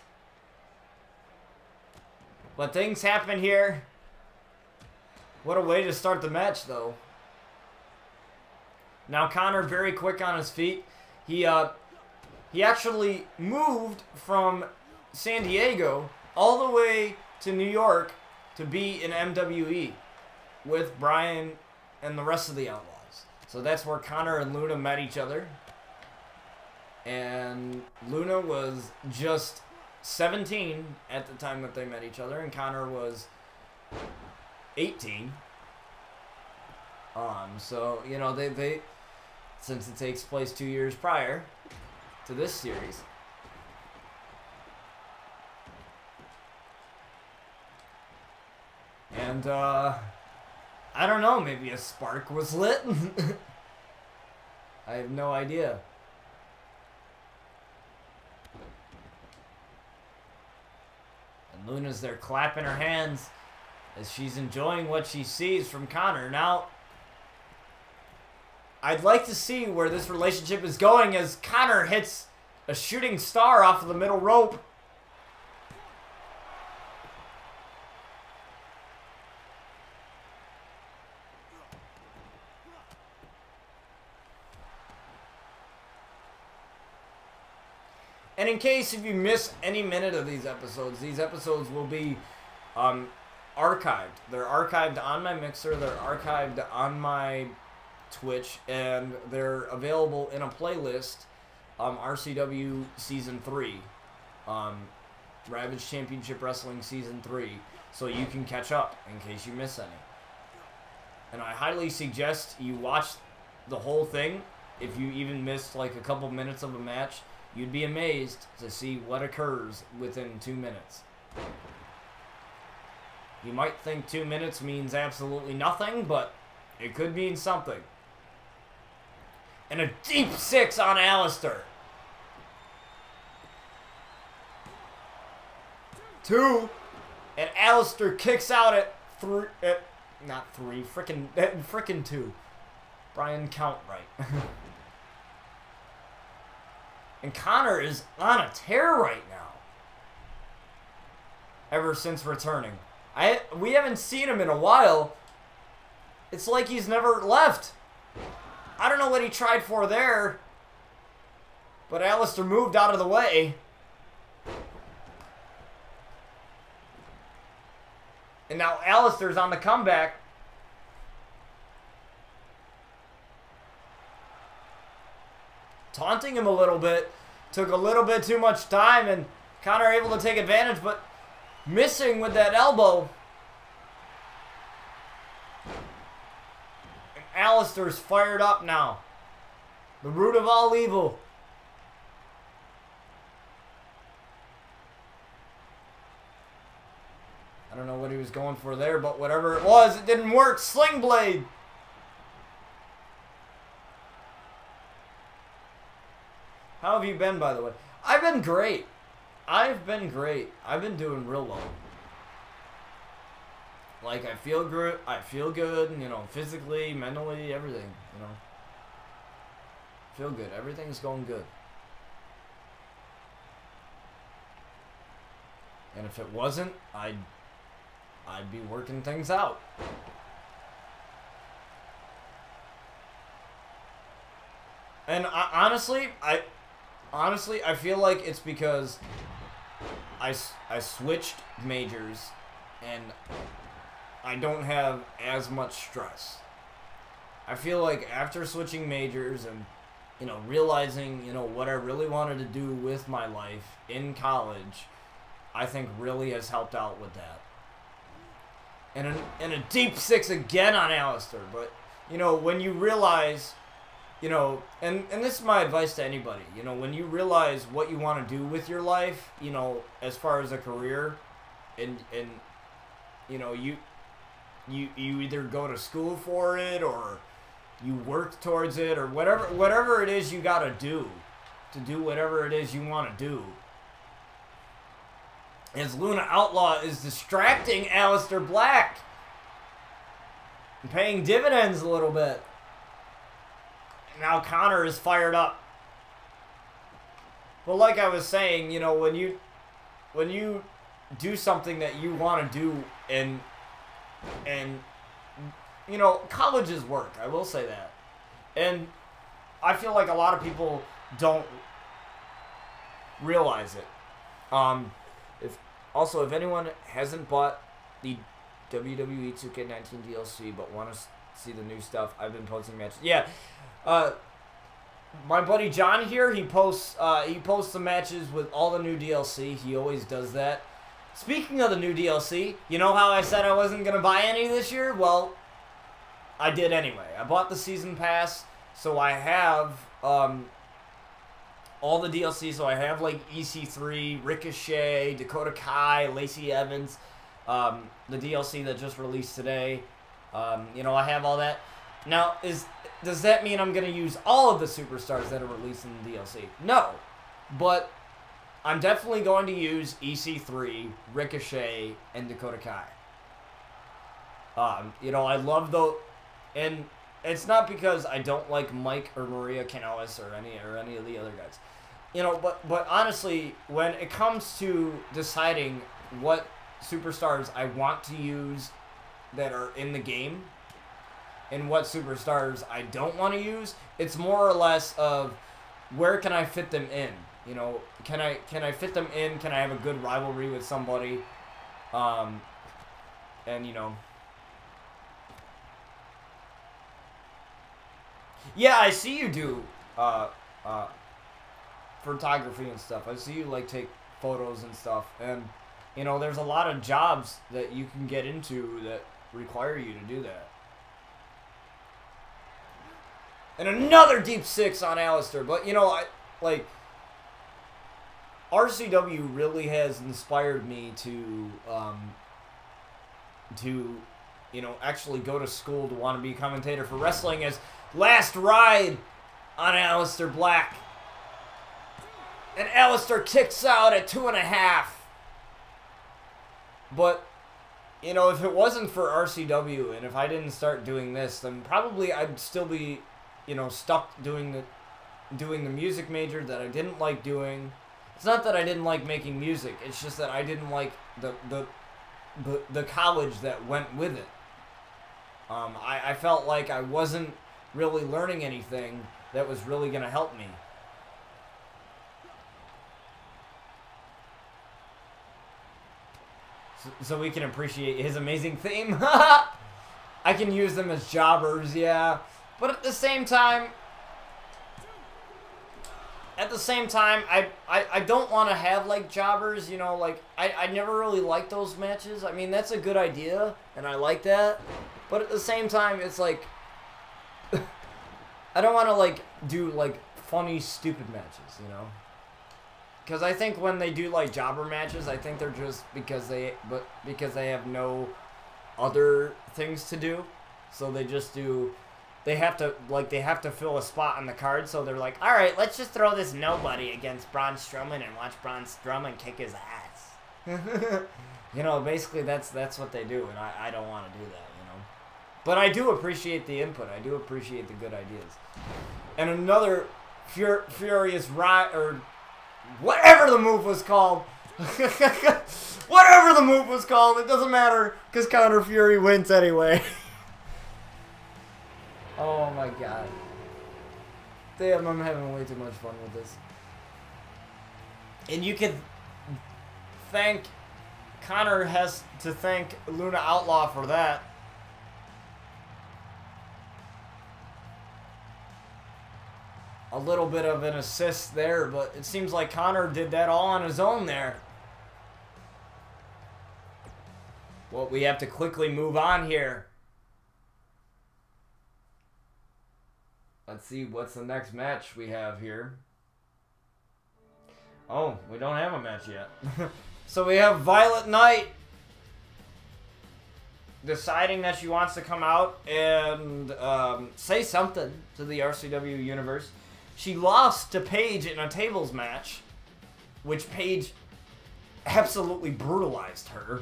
But things happen here. What a way to start the match, though. Now Connor very quick on his feet. He actually moved from San Diego all the way to New York to be in MWE with Brian and the rest of the Outlaws. So that's where Connor and Luna met each other. And Luna was just 17 at the time that they met each other, and Connor was 18. So, you know, they since it takes place 2 years prior to this series. And, I don't know, maybe a spark was lit? I have no idea. And Luna's there clapping her hands as she's enjoying what she sees from Connor. Now, I'd like to see where this relationship is going as Connor hits a shooting star off of the middle rope. And in case if you miss any minute of these episodes will be archived. They're archived on my Mixer, they're archived on my Twitch, and they're available in a playlist, RCW Season 3, Ravage Championship Wrestling Season 3, so you can catch up in case you miss any. And I highly suggest you watch the whole thing. If you even missed like a couple minutes of a match, you'd be amazed to see what occurs within 2 minutes. You might think 2 minutes means absolutely nothing, but it could mean something. And a deep 6 on Alistair. 2. And Alistair kicks out at 3. Not 3. Frickin' 2. Brian, count right. And Connor is on a tear right now. Ever since returning. We haven't seen him in a while. It's like he's never left. I don't know what he tried for there. But Alistair moved out of the way. And now Alistair's on the comeback. Taunting him a little bit. Took a little bit too much time, and Connor able to take advantage, but missing with that elbow. And Alistair's fired up now. The root of all evil. I don't know what he was going for there, but whatever it was, it didn't work. Sling blade. How have you been, by the way? I've been great. I've been great. I've been doing real well. Like, I feel good, you know, physically, mentally, everything, you know. Feel good. Everything's going good. And if it wasn't, I'd be working things out. And honestly, I feel like it's because I switched majors and I don't have as much stress. I feel like after switching majors and, you know, realizing, you know, what I really wanted to do with my life in college, I think really has helped out with that. And a deep 6 again on Alistair. But, you know, when you realize, you know, and this is my advice to anybody, you know, when you realize what you want to do with your life, you know, as far as a career, and you know, you either go to school for it or you work towards it or whatever it is you got to do whatever it is you want to do. As Luna Outlaw is distracting Alistair Black and paying dividends a little bit. Now Connor is fired up. But like I was saying, you know, when you do something that you want to do and you know, colleges work. I will say that. And I feel like a lot of people don't realize it. If anyone hasn't bought the WWE 2K19 DLC but want to see the new stuff, I've been posting matches. Yeah, my buddy John here, he posts the matches with all the new DLC. He always does that. Speaking of the new DLC, you know how I said I wasn't gonna buy any this year? Well, I did anyway. I bought the season pass, so I have all the DLC. So I have like EC3, Ricochet, Dakota Kai, Lacey Evans, the DLC that just released today. You know, I have all that. Now, does that mean I'm gonna use all of the superstars that are released in the DLC? No, but I'm definitely going to use EC3, Ricochet, and Dakota Kai. You know, I love those, and it's not because I don't like Mike or Maria Kanellis or any of the other guys. You know, but honestly, when it comes to deciding what superstars I want to use that are in the game and what superstars I don't want to use, it's more or less of where can I fit them in. You know, can I fit them in? Can I have a good rivalry with somebody? And you know, yeah, I see you do photography and stuff. I see you like take photos and stuff, and you know, there's a lot of jobs that you can get into that require you to do that. And another deep six on Alistair, but you know, RCW really has inspired me to you know, actually go to school to want to be a commentator for wrestling. As last ride on Alistair Black, and Alistair kicks out at 2.5. But you know, if it wasn't for RCW and if I didn't start doing this, then probably I'd still be, you know, stuck doing the music major that I didn't like doing. It's not that I didn't like making music. It's just that I didn't like the college that went with it. I felt like I wasn't really learning anything that was really going to help me. So we can appreciate his amazing theme. I can use them as jobbers, yeah. But at the same time, I don't want to have, like, jobbers, you know, like, I never really liked those matches. I mean, that's a good idea, and I like that. But at the same time, it's like, I don't want to, like, do, like, funny, stupid matches, you know? Because I think when they do, like, jobber matches, I think they're just because they have no other things to do. So they just do... They have to fill a spot on the card, so they're like, all right, let's just throw this nobody against Braun Strowman and watch Braun Strowman kick his ass. You know, basically that's what they do, and I don't want to do that, you know. But I do appreciate the input. I do appreciate the good ideas. And another furious ride, or whatever the move was called. Whatever the move was called, it doesn't matter, because Conor Fury wins anyway. Oh my god. Damn, I'm having way too much fun with this. And you can thank... Connor has to thank Luna Outlaw for that. A little bit of an assist there, but it seems like Connor did that all on his own there. Well, we have to quickly move on here. Let's see what's the next match we have here. Oh, we don't have a match yet. So we have Violet Knight deciding that she wants to come out and say something to the RCW universe. She lost to Paige in a tables match, which Paige absolutely brutalized her.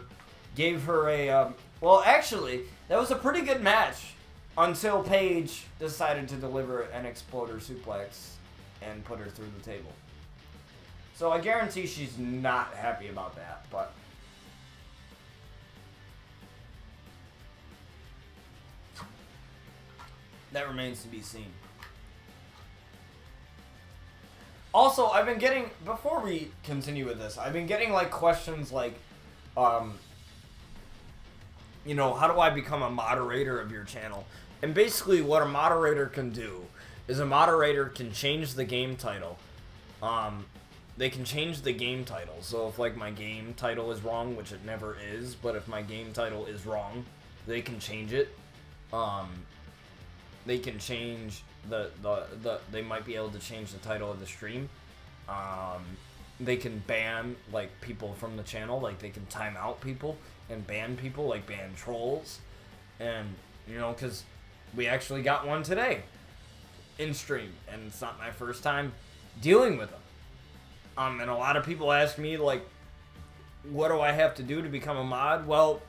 Gave her a... well, actually, that was a pretty good match. Until Paige decided to deliver an exploder suplex and put her through the table. So I guarantee she's not happy about that, but... That remains to be seen. Also, I've been getting, before we continue with this, I've been getting, like, questions like, you know, how do I become a moderator of your channel? And basically what a moderator can do is a moderator can change the game title. They can change the game title. So if, like, my game title is wrong, which it never is, but if my game title is wrong, they can change it. They can change they might be able to change the title of the stream. They can ban, like, people from the channel, like, they can time out people and ban people, like, ban trolls. And, you know, because we actually got one today in stream, and it's not my first time dealing with them. And a lot of people ask me, like, what do I have to do to become a mod? Well,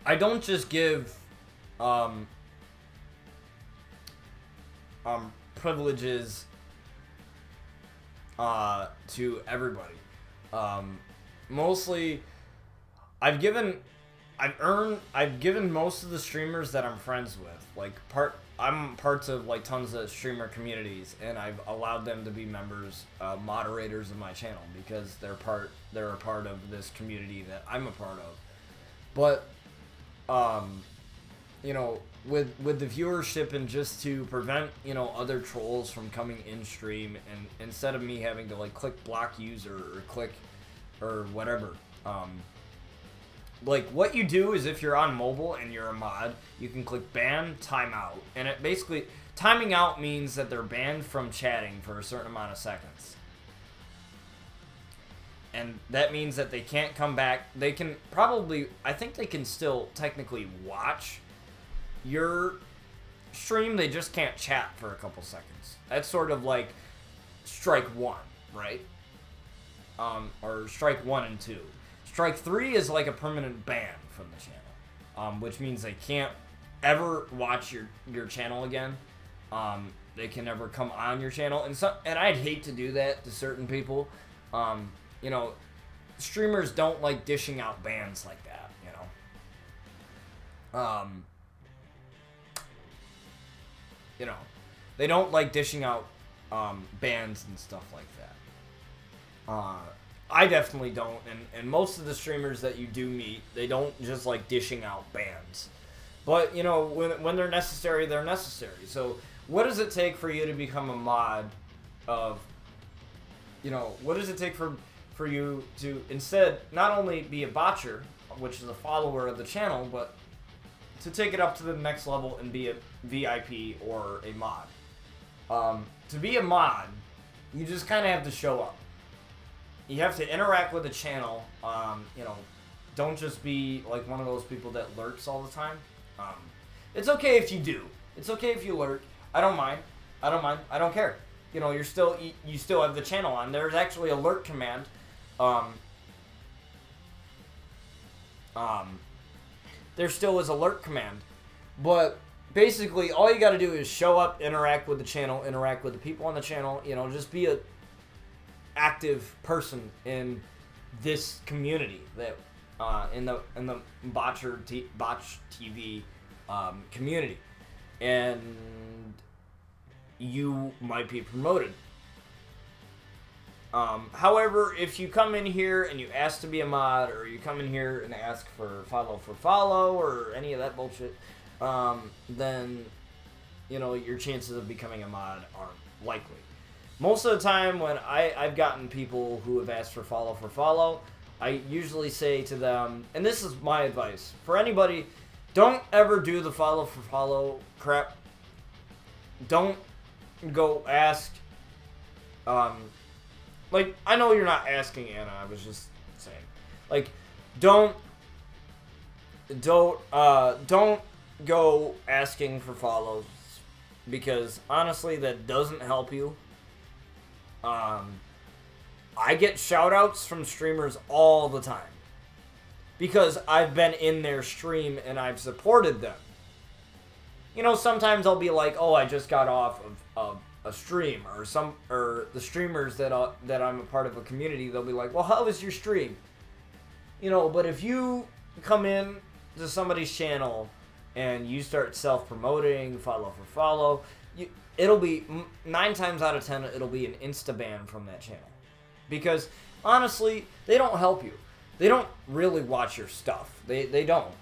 I don't just give privileges to everybody. Mostly, I've given most of the streamers that I'm friends with, like, I'm parts of, like, tons of streamer communities, and I've allowed them to be members, moderators of my channel, because they're a part of this community that I'm a part of. But, you know, with the viewership, and just to prevent, you know, other trolls from coming in stream, and instead of me having to, like, click block user or click or whatever, like, what you do is, if you're on mobile and you're a mod, you can click ban timeout, and it basically, timing out means that they're banned from chatting for a certain amount of seconds. And that means that they can't come back. They can probably, I think they can still technically watch your stream, they just can't chat for a couple seconds. That's sort of like strike one, right? Or strike 1 and 2. Strike 3 is like a permanent ban from the channel, which means they can't ever watch your channel again. They can never come on your channel, and I'd hate to do that to certain people. You know, streamers don't like dishing out bans like that, you know. You know, they don't like dishing out bans and stuff like that. I definitely don't, and most of the streamers that you do meet, they don't just like dishing out bans. But, you know, when they're necessary, they're necessary. So, what does it take for you to become a mod of, you know, what does it take for you to instead not only be a botcher, which is a follower of the channel, but to take it up to the next level and be a VIP or a mod? To be a mod, you just kind of have to show up. You have to interact with the channel. You know, don't just be like one of those people that lurks all the time. It's okay if you do. It's okay if you lurk. I don't mind. I don't mind. I don't care. You know, you still have the channel on. There's actually a lurk command. There still is a lurk command, but basically all you got to do is show up, interact with the channel, interact with the people on the channel. You know, just be a active person in this community that in the Botch TV community, and you might be promoted. However, if you come in here and you ask to be a mod, or you come in here and ask for follow, or any of that bullshit, then, you know, your chances of becoming a mod aren't likely. Most of the time when I've gotten people who have asked for follow, I usually say to them, and this is my advice for anybody, don't ever do the follow crap. Don't go ask, like, I know you're not asking, Anna, I was just saying, like, don't go asking for follows, because honestly that doesn't help you. I get shoutouts from streamers all the time because I've been in their stream and I've supported them. You know, sometimes I'll be like, oh, I just got off of a stream, or the streamers that I'm a part of a community, they'll be like, well, how was your stream? You know, but if you come in to somebody's channel and you start self-promoting, follow for follow, it'll be 9 times out of 10 it'll be an insta ban from that channel, because honestly they don't help you. They don't really watch your stuff. They don't.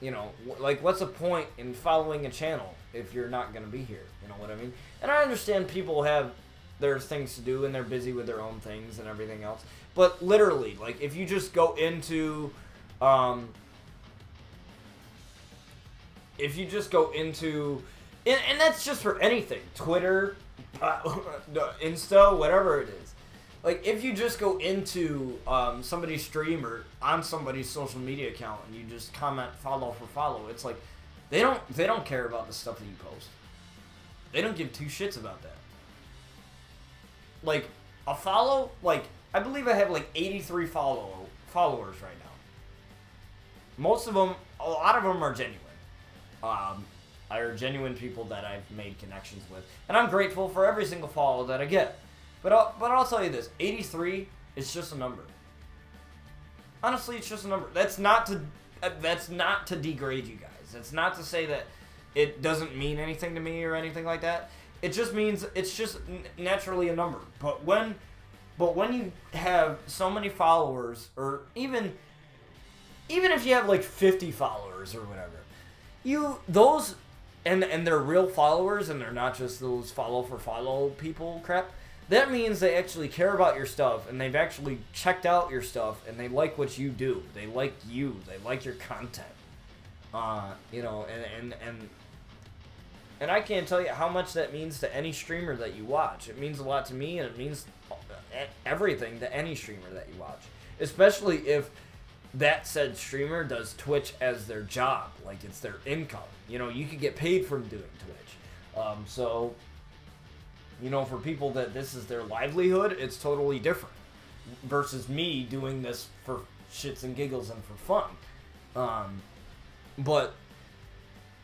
You know, like, what's the point in following a channel if you're not gonna be here? You know what I mean? And I understand people have their things to do and they're busy with their own things and everything else. But literally, like, if you just go into and that's just for anything, Twitter, Insta, whatever it is. Like, if you just go into somebody's stream or on somebody's social media account and you just comment follow for follow, it's like they don't care about the stuff that you post. They don't give two shits about that. Like, a follow, like, I believe I have like 83 followers right now. Most of them, a lot of them are genuine. Are genuine people that I've made connections with, and I'm grateful for every single follow that I get. But I'll tell you this: 83 is just a number. Honestly, it's just a number. That's not to degrade you guys. That's not to say that it doesn't mean anything to me or anything like that. It just means it's just naturally a number. But when you have so many followers, or even if you have like 50 followers or whatever, those and they're real followers and they're not just those follow for follow people crap. That means they actually care about your stuff, and they've actually checked out your stuff, and they like what you do. They like you. They like your content. You know, and I can't tell you how much that means to any streamer that you watch. It means a lot to me, and it means everything to any streamer that you watch. Especially if that said streamer does Twitch as their job, like it's their income. You know, you could get paid from doing Twitch. So, you know, for people that this is their livelihood, it's totally different versus me doing this for shits and giggles and for fun. But,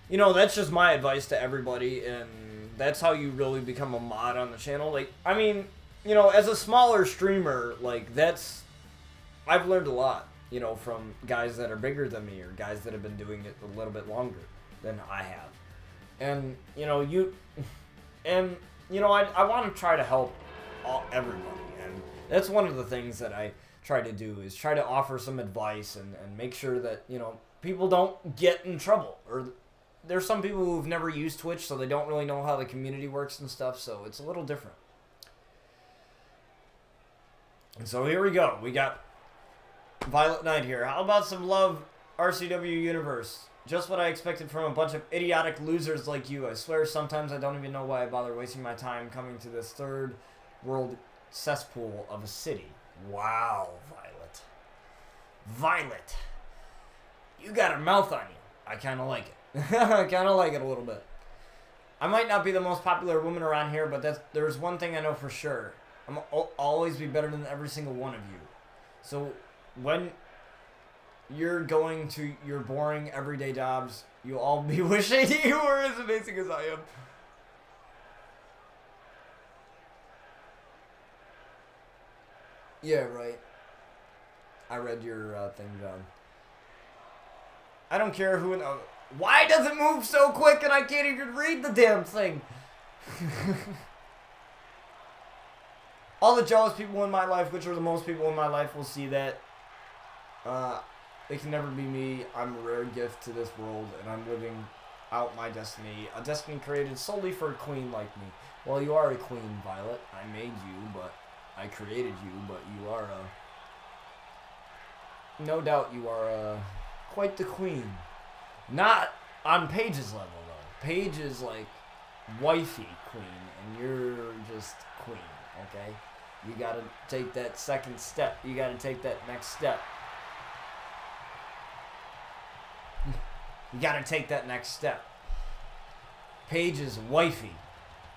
you know, that's just my advice to everybody, and that's how you really become a mod on the channel. Like, I mean, you know, as a smaller streamer, like, I've learned a lot, you know, from guys that are bigger than me or guys that have been doing it a little bit longer than I have. And, you know, I want to try to help everybody, and that's one of the things that I try to do, is try to offer some advice and make sure that, you know, people don't get in trouble. Or there's some people who've never used Twitch, so they don't really know how the community works and stuff, so it's a little different. And so here we go. We got Violet Knight here. How about some love, RCW Universe? Just what I expected from a bunch of idiotic losers like you. I swear sometimes I don't even know why I bother wasting my time coming to this third world cesspool of a city. Wow, Violet. Violet. You got a mouth on you. I kind of like it. I kind of like it a little bit. I might not be the most popular woman around here, but there's one thing I know for sure. I'll always be better than every single one of you. So when you're going to your boring everyday jobs, you'll all be wishing you were as amazing as I am. Yeah, right. I read your thing, John. I don't care who... Why does it move so quick and I can't even read the damn thing? All the jealous people in my life, which are the most people in my life, will see that. It can never be me. I'm a rare gift to this world, and I'm living out my destiny. A destiny created solely for a queen like me. Well, you are a queen, Violet. I made you, but I created you, but you are no doubt you are quite the queen. Not on Paige's level, though. Paige is like wifey queen, and you're just queen, okay? You gotta take that second step. You gotta take that next step. You gotta take that next step. Paige is wifey.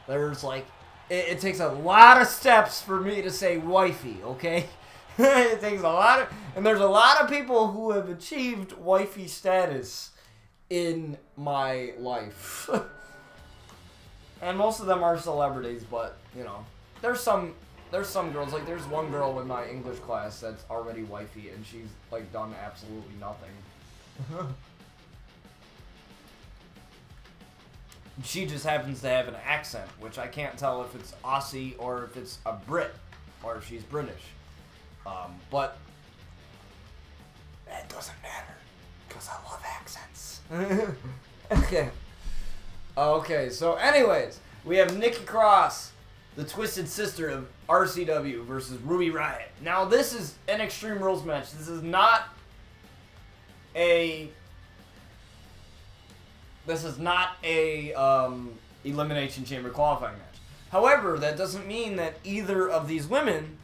There's like, it takes a lot of steps for me to say wifey, okay? It takes a lot of, and there's a lot of people who have achieved wifey status in my life. And most of them are celebrities, but, you know, there's some girls, like there's one girl in my English class that's already wifey, and she's like done absolutely nothing. she just happens to have an accent, which I can't tell if it's Aussie or if it's a Brit or if she's British. But it doesn't matter because I love accents. Okay. Okay, so anyways, we have Nikki Cross, the twisted sister of RCW versus Ruby Riott. Now, this is an Extreme Rules match. This is not a Elimination Chamber qualifying match. However, that doesn't mean that either of these women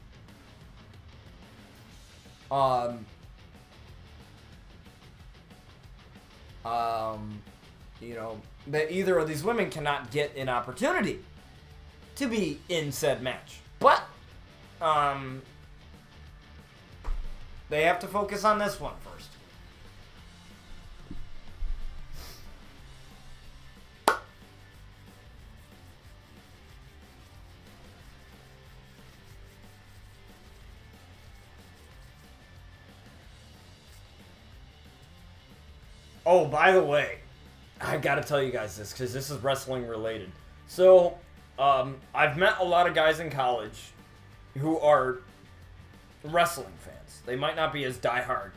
you know, that either of these women cannot get an opportunity to be in said match. But they have to focus on this one first. Oh, by the way, I've got to tell you guys this because this is wrestling related. So, I've met a lot of guys in college who are wrestling fans. They might not be as diehard,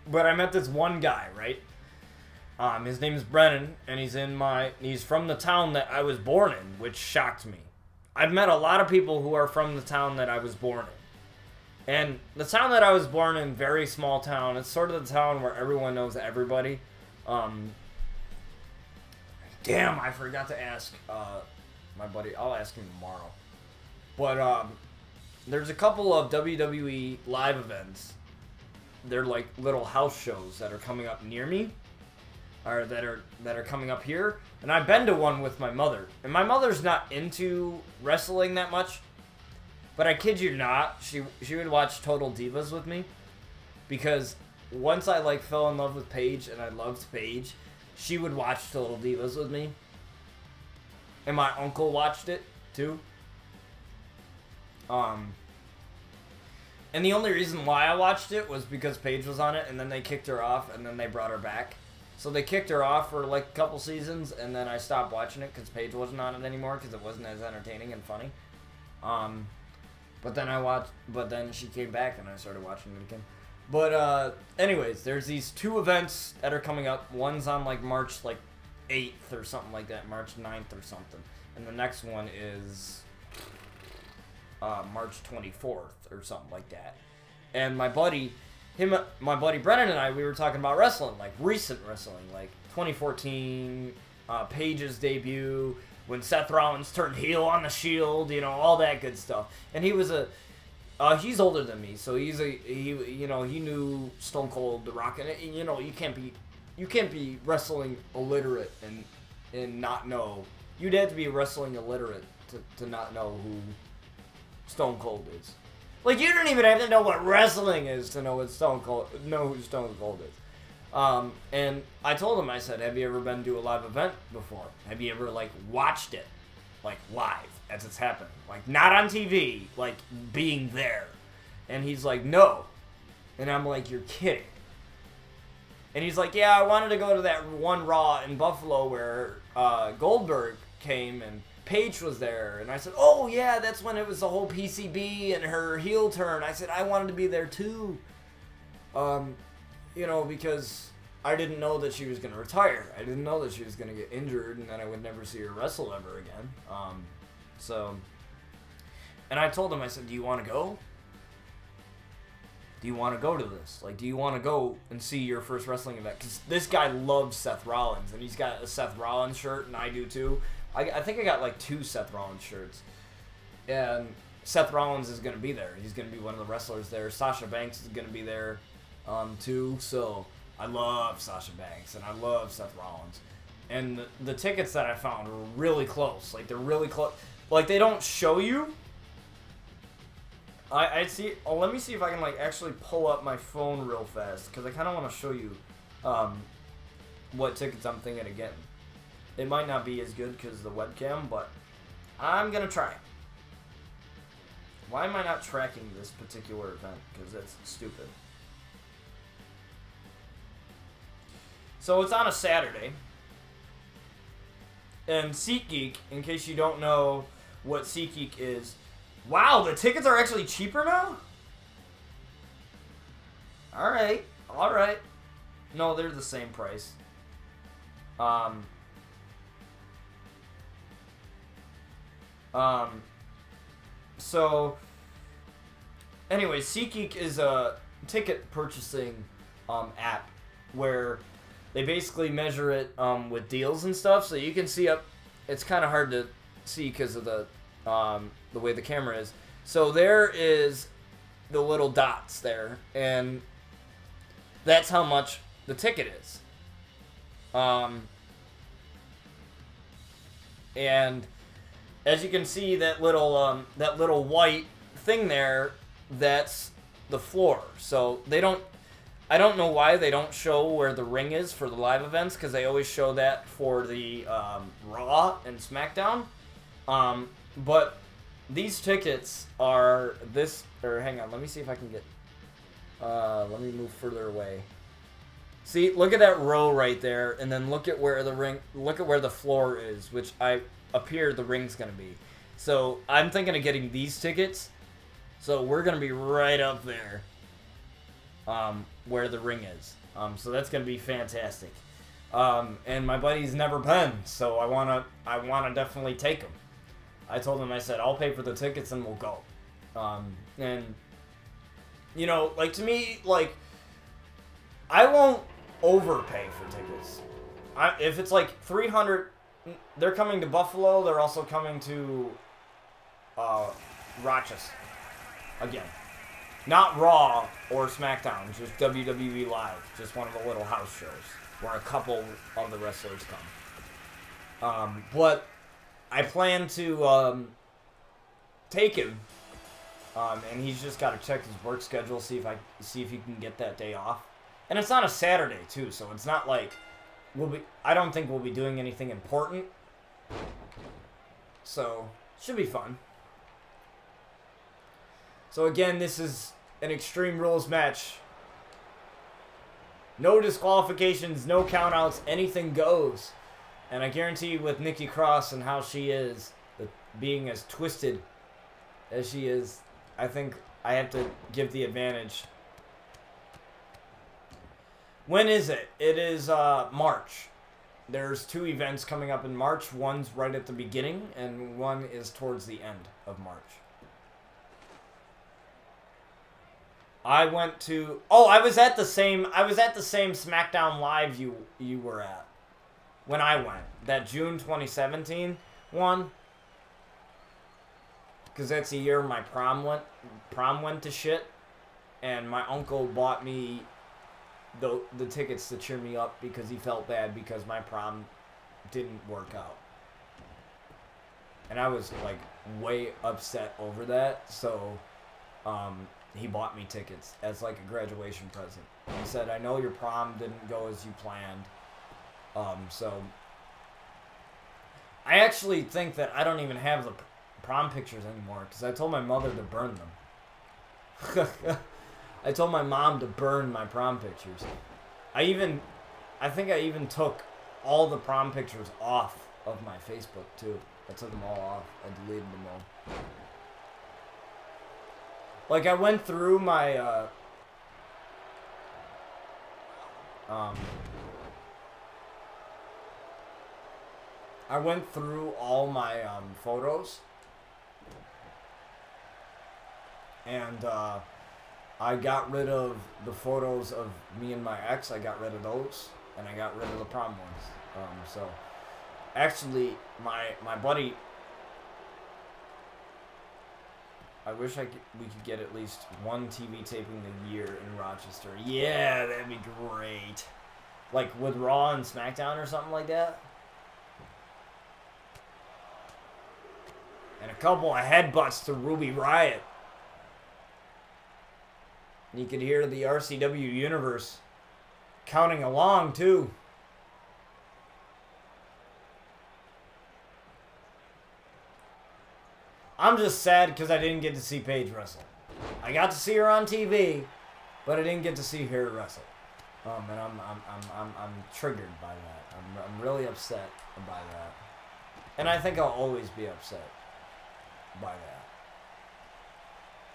but I met this one guy, right? His name is Brennan, and he's from the town that I was born in, which shocked me. I've met a lot of people who are from the town that I was born in. And the town that I was born in, very small town. It's sort of the town where everyone knows everybody. Damn, I forgot to ask my buddy. I'll ask him tomorrow. But there's a couple of WWE live events. They're like little house shows that are coming up near me, or that are coming up here. And I've been to one with my mother. And my mother's not into wrestling that much. But I kid you not, she would watch Total Divas with me, because once I fell in love with Paige and I loved Paige, she would watch Total Divas with me. And my uncle watched it too. And the only reason why I watched it was because Paige was on it, and then they kicked her off, and then they brought her back. So they kicked her off for a couple seasons, and then I stopped watching it because Paige wasn't on it anymore because it wasn't as entertaining and funny. But then she came back and I started watching it again. But anyways, there's these two events that are coming up. One's on March 8th or something like that, March 9th or something. And the next one is March 24th or something like that. And my buddy Brennan and I, we were talking about wrestling, recent wrestling, 2014, Paige's debut, when Seth Rollins turned heel on the Shield, all that good stuff. And he was he's older than me, so he knew Stone Cold, The Rock, and you can't be wrestling illiterate and not know. You'd have to be wrestling illiterate to not know who Stone Cold is. You don't even have to know what wrestling is to know who Stone Cold is. And I told him, I said, have you ever been to a live event before? Have you ever, watched it, live, as it's happening? Not on TV, being there. And he's like, no. And I'm like, you're kidding. And he's like, yeah, I wanted to go to that one Raw in Buffalo where Goldberg came and Paige was there. And I said, oh, yeah, that's when it was the whole PCB and her heel turn. I said, I wanted to be there, too. Because I didn't know that she was going to retire. I didn't know that she was going to get injured and then I would never see her wrestle ever again. And I told him, I said, do you want to go? Do you want to go to this? Do you want to go and see your first wrestling event? Because this guy loves Seth Rollins, and he's got a Seth Rollins shirt, and I do too. I think I got 2 Seth Rollins shirts. And Seth Rollins is going to be there. He's going to be one of the wrestlers there. Sasha Banks is going to be there too. So I love Sasha Banks, and I love Seth Rollins. And the tickets that I found were really close. They're really close. They don't show you. I see. Oh, let me see if I can actually pull up my phone real fast, because I kind of want to show you what tickets I'm thinking of getting. It might not be as good because of the webcam, but I'm gonna try. Why am I not tracking this particular event? Because that's stupid. So it's on a Saturday. And SeatGeek, in case you don't know what SeatGeek is, wow, the tickets are actually cheaper now? Alright, alright. No, they're the same price. So, anyway, SeatGeek is a ticket purchasing app where they basically measure it with deals and stuff, so you can see up. It's kind of hard to see because of the way the camera is. So there is the little dots there, and that's how much the ticket is. And as you can see, that little white thing there, that's the floor. So they don't. I don't know why they don't show where the ring is for the live events, because they always show that for the Raw and SmackDown. But these tickets are this. Or hang on, let me see if I can get. Let me move further away. See, look at that row right there, and then look at where the ring. Look at where the floor is, which up here the ring's gonna be. So I'm thinking of getting these tickets. So we're gonna be right up there. Where the ring is. So that's gonna be fantastic. And my buddy's never been, so I wanna definitely take him. I told him, I said, I'll pay for the tickets and we'll go. And you know, like, to me, like, I won't overpay for tickets. If it's like 300, they're coming to Buffalo. They're also coming to Rochester again. Not Raw or SmackDown, just WWE Live. Just one of the little house shows where a couple of the wrestlers come. But I plan to take him, and he's just got to check his work schedule, see if he can get that day off. And it's on a Saturday too, so it's not like I don't think we'll be doing anything important. So should be fun. So again, this is an Extreme Rules match. No disqualifications, no countouts, anything goes. And I guarantee you, with Nikki Cross and how she is, being as twisted as she is, I think I have to give the advantage. When is it? It is March. There's 2 events coming up in March. One's right at the beginning, and one is towards the end of March. I went to... Oh, I was at the same SmackDown Live you were at when I went. That June 2017 one. Because that's the year my prom went to shit. And my uncle bought me the tickets to cheer me up because he felt bad because my prom didn't work out. And I was, like, way upset over that. So, he bought me tickets as like a graduation present. He said, I know your prom didn't go as you planned. So I actually think that I don't even have the prom pictures anymore because I told my mother to burn them. I told my mom to burn my prom pictures. I think I even took all the prom pictures off of my Facebook too. I took them all off. I deleted them all. Like, I went through my, I went through all my, photos, and, I got rid of the photos of me and my ex. I got rid of those, and I got rid of the prom ones. So, actually, my buddy... I wish we could get at least one TV taping a year in Rochester. Yeah, that'd be great. Like with Raw and SmackDown or something like that. And a couple of headbutts to Ruby Riott. And you could hear the RCW universe counting along too. I'm just sad because I didn't get to see Paige wrestle. I got to see her on TV, but I didn't get to see her wrestle. And I'm triggered by that. I'm really upset by that. And I think I'll always be upset by that.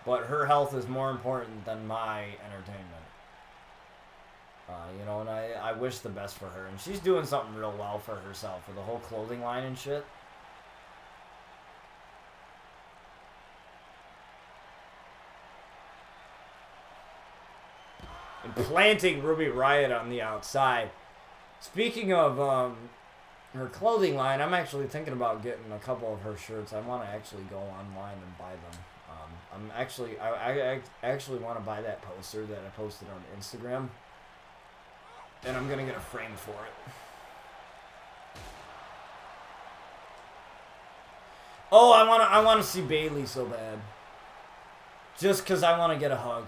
But her health is more important than my entertainment. You know, and I wish the best for her. And she's doing something real well for herself with the whole clothing line and shit. And planting Ruby Riott on the outside. Speaking of her clothing line, I'm actually thinking about getting a couple of her shirts. I want to actually go online and buy them. I actually want to buy that poster that I posted on Instagram. And I'm gonna get a frame for it. Oh, I wanna see Bayley so bad. Just cause I wanna get a hug.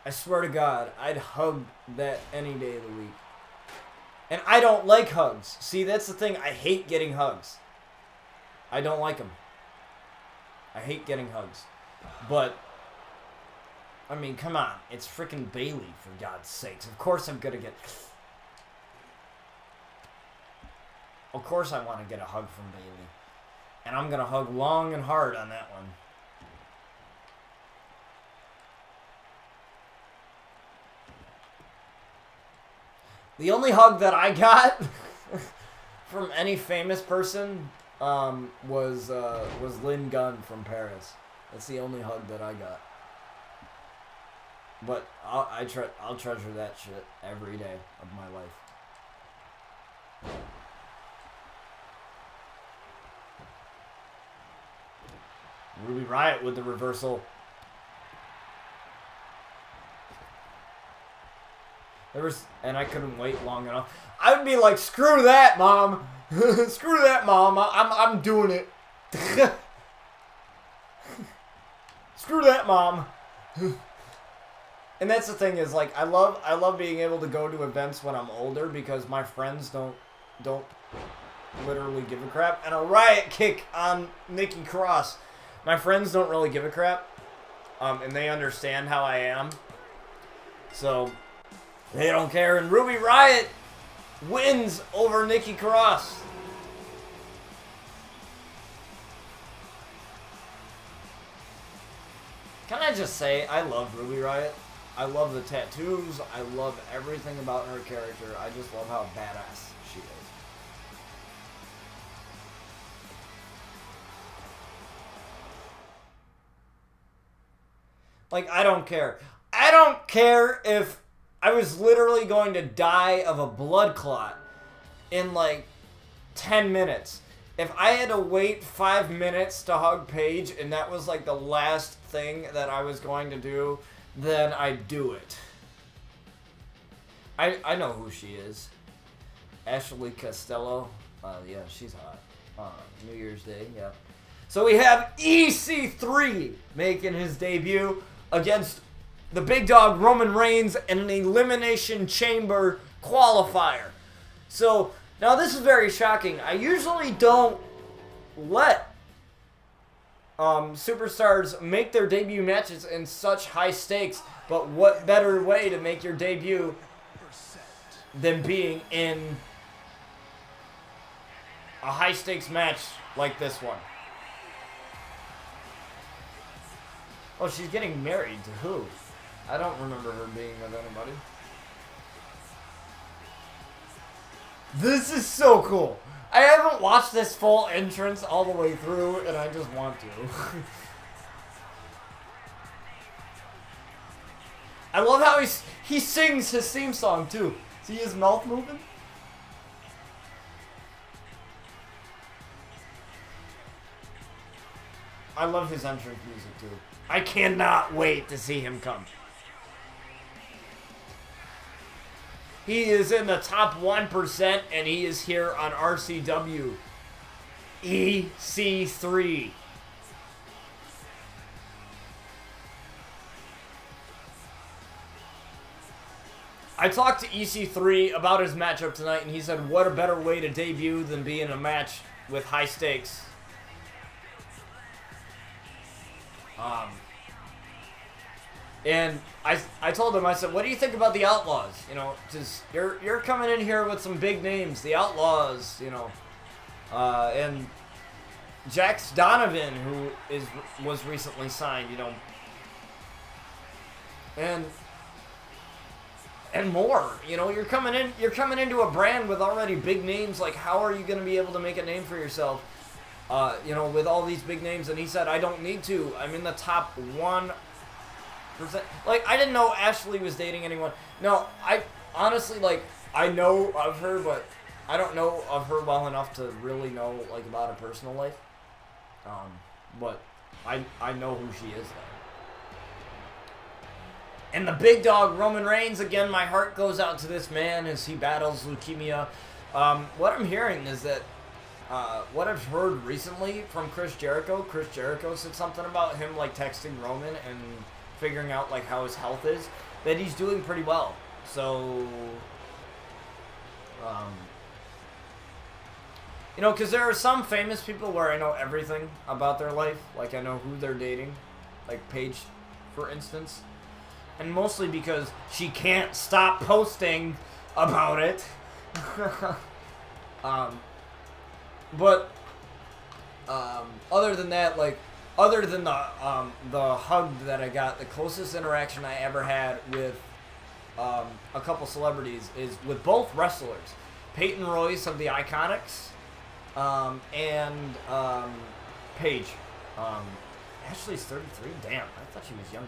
I swear to God, I'd hug that any day of the week. And I don't like hugs. See, that's the thing. I hate getting hugs. I don't like them. I hate getting hugs. But I mean, come on. It's freaking Bayley, for God's sakes. Of course I'm gonna get... Of course I want to get a hug from Bayley. And I'm gonna hug long and hard on that one. The only hug that I got from any famous person was Lynn Gunn from Paris. That's the only hug that I got. But I'll treasure that shit every day of my life. Ruby Riott with the reversal. And I couldn't wait long enough. I would be like, screw that, Mom. Screw that, Mom. I'm doing it. Screw that, Mom. And that's the thing is, like, I love being able to go to events when I'm older because my friends don't literally give a crap. And a riot kick on Nikki Cross. My friends don't really give a crap. And they understand how I am. So they don't care. And Ruby Riott wins over Nikki Cross. Can I just say, I love Ruby Riott. I love the tattoos. I love everything about her character. I just love how badass she is. Like, I don't care. I don't care if I was literally going to die of a blood clot in like 10 minutes. If I had to wait 5 minutes to hug Paige and that was like the last thing that I was going to do, then I'd do it. I know who she is. Ashley Costello. Yeah, she's hot. New Year's Day, yeah. So we have EC3 making his debut against the big dog Roman Reigns in an Elimination Chamber qualifier. So, now this is very shocking. I usually don't let superstars make their debut matches in such high stakes, but what better way to make your debut than being in a high stakes match like this one? Oh, she's getting married to who? I don't remember her being with anybody. This is so cool. I haven't watched this full entrance all the way through, and I just want to. I love how he sings his theme song, too. See his mouth moving? I love his entrance music, too. I cannot wait to see him come. He is in the top 1%, and he is here on RCW EC3. I talked to EC3 about his matchup tonight, and he said, what a better way to debut than be in a match with high stakes. And I told him, I said, what do you think about the Outlaws? You know, just you're coming in here with some big names, the Outlaws, you know. And Jax Donovan, who was recently signed, you know, and more. You know, you're coming into a brand with already big names. Like, how are you going to be able to make a name for yourself? You know, with all these big names. And he said, I don't need to. I'm in the top 1%. Like, I didn't know Ashley was dating anyone. No, I honestly, like, I know of her, but I don't know of her well enough to really know, like, about her personal life. But I know who she is, though. And the big dog, Roman Reigns, again, my heart goes out to this man as he battles leukemia. What I'm hearing is that, what I've heard recently from Chris Jericho said something about him, like, texting Roman and figuring out, like, how his health is, that he's doing pretty well. So, you know, because there are some famous people where I know everything about their life. Like, I know who they're dating. Like, Paige, for instance. And mostly because she can't stop posting about it. Other than that, like, other than the hug that I got, the closest interaction I ever had with a couple celebrities is with both wrestlers. Peyton Royce of the Iconics and Paige. Ashley's 33? Damn, I thought she was younger.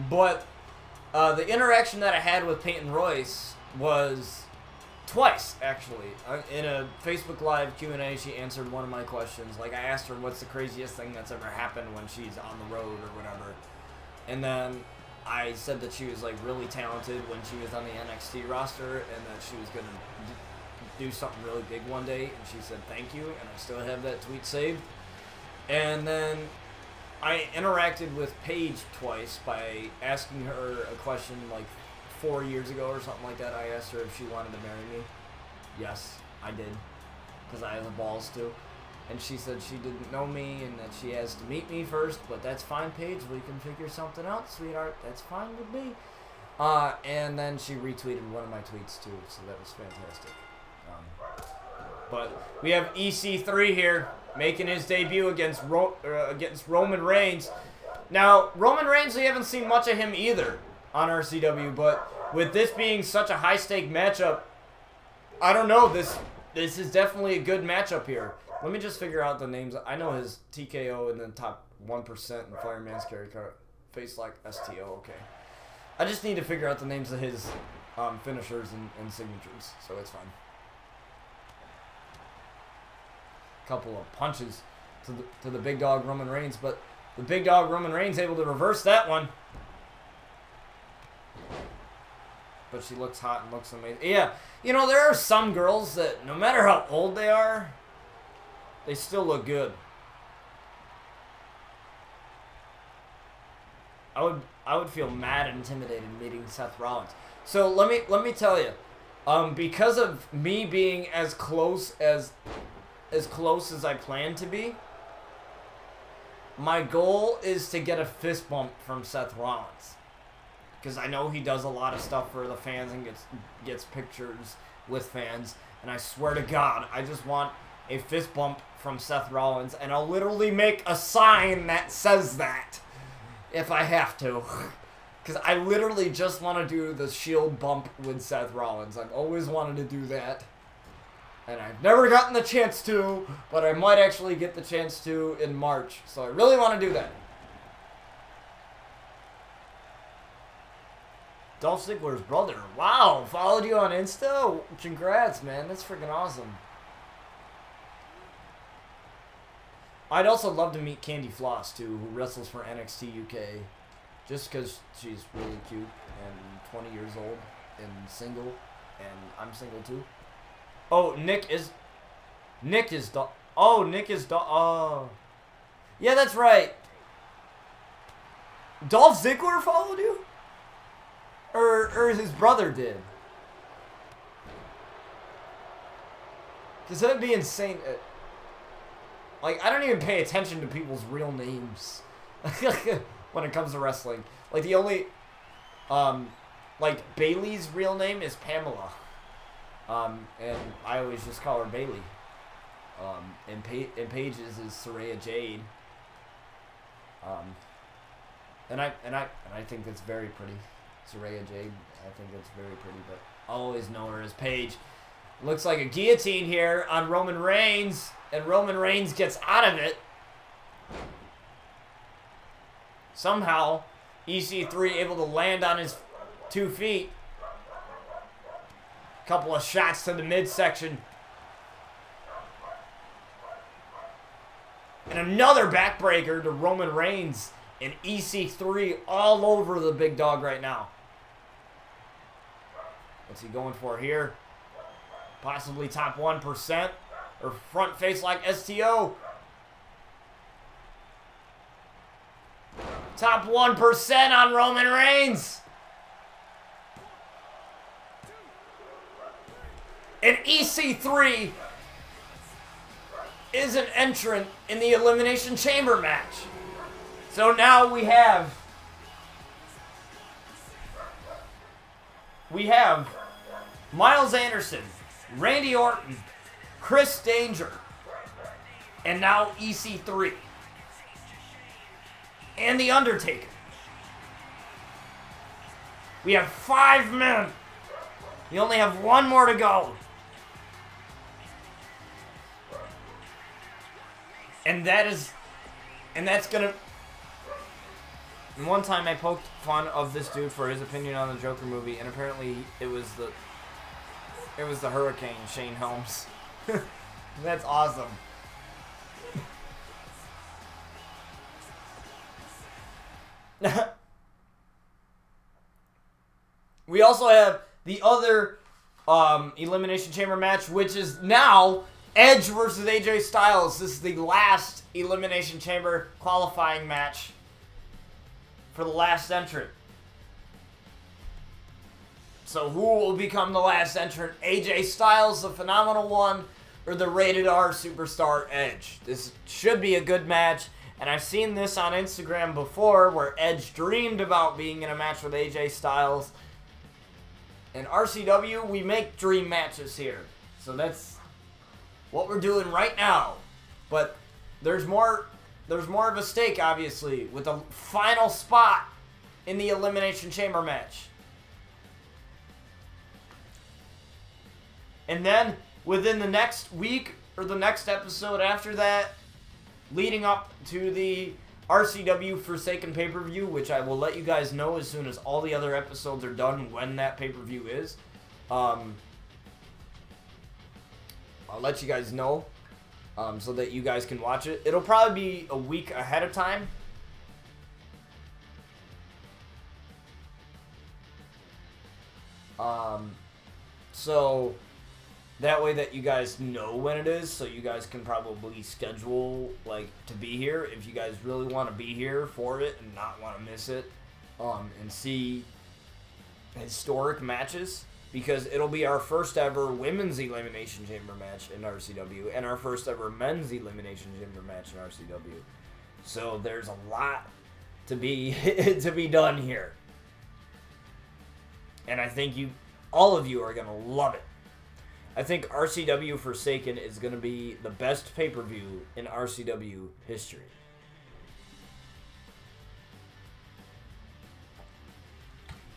But the interaction that I had with Peyton Royce was twice, actually. In a Facebook Live Q&A, she answered one of my questions. Like, I asked her what's the craziest thing that's ever happened when she's on the road or whatever. And then I said that she was, like, really talented when she was on the NXT roster and that she was going to do something really big one day. And she said thank you, and I still have that tweet saved. And then I interacted with Paige twice by asking her a question like 4 years ago or something like that. I asked her if she wanted to marry me. Yes, I did, because I have the balls to. And she said she didn't know me and that she has to meet me first, but that's fine, Paige. We can figure something out, sweetheart. That's fine with me. And then she retweeted one of my tweets too, so that was fantastic. But we have EC3 here, making his debut against Roman Reigns. Now, Roman Reigns, we haven't seen much of him either on RCW, but with this being such a high-stake matchup, I don't know, this is definitely a good matchup here. Let me just figure out the names. I know his TKO in the top 1% and Fireman's carry card. Face like STO, okay. I just need to figure out the names of his finishers and signatures, so it's fine. Couple of punches to the big dog Roman Reigns, but the big dog Roman Reigns able to reverse that one. But she looks hot and looks amazing. Yeah, you know, there are some girls that no matter how old they are, they still look good. I would feel mad and intimidated meeting Seth Rollins. So let me tell you, because of me being as close as I plan to be, my goal is to get a fist bump from Seth Rollins. Because I know he does a lot of stuff for the fans and gets pictures with fans. And I swear to God, I just want a fist bump from Seth Rollins. And I'll literally make a sign that says that if I have to. Because I literally just want to do the shield bump with Seth Rollins. I've always wanted to do that. And I've never gotten the chance to, but I might actually get the chance to in March. So I really want to do that. Dolph Ziggler's brother. Wow, followed you on Insta? Congrats, man. That's freaking awesome. I'd also love to meet Candy Floss, too, who wrestles for NXT UK. Just because she's really cute and 20 years old and single. And I'm single, too. Oh, Nick is... Oh. Yeah, that's right. Dolph Ziggler followed you? Or his brother did? Because that would be insane. Like, I don't even pay attention to people's real names when it comes to wrestling. Like, the only... like, Bailey's real name is Pamela. And I always just call her Bailey. And Paige's is Saraya Jade. And I think that's very pretty. Saraya Jade, I think that's very pretty, but I'll always know her as Paige. Looks like a guillotine here on Roman Reigns, and Roman Reigns gets out of it. Somehow, EC3 able to land on his 2 feet. Couple of shots to the midsection. And another backbreaker to Roman Reigns, and EC3 all over the big dog right now. What's he going for here? Possibly top 1% or front face like STO. Top 1% on Roman Reigns. And EC3 is an entrant in the Elimination Chamber match. So now we have Miles Anderson, Randy Orton, Chris Danger, and now EC3. And The Undertaker. We have 5 men. We only have 1 more to go. And that's gonna... And one time I poked fun of this dude for his opinion on the Joker movie, and apparently it was the Hurricane, Shane Helms. That's awesome. We also have the other Elimination Chamber match, which is now Edge versus AJ Styles. This is the last Elimination Chamber qualifying match for the last entrant. So who will become the last entrant? AJ Styles, the Phenomenal One, or the Rated R Superstar Edge? This should be a good match. And I've seen this on Instagram before where Edge dreamed about being in a match with AJ Styles. In RCW, we make dream matches here. So that's what we're doing right now. But there's more of a stake, obviously, with the final spot in the Elimination Chamber match. And then, within the next week, or the next episode after that, leading up to the RCW Forsaken pay-per-view, which I will let you guys know as soon as all the other episodes are done when that pay-per-view is. I'll let you guys know so that you guys can watch it. It'll probably be a week ahead of time. So that way that you guys know when it is, so you guys can probably schedule, like, to be here if you guys really want to be here for it and not want to miss it, and see historic matches, because it'll be our first ever women's Elimination Chamber match in RCW and our first ever men's Elimination Chamber match in RCW. So there's a lot to be to be done here, and I think all of you are gonna love it. I think RCW Forsaken is going to be the best pay-per-view in RCW history.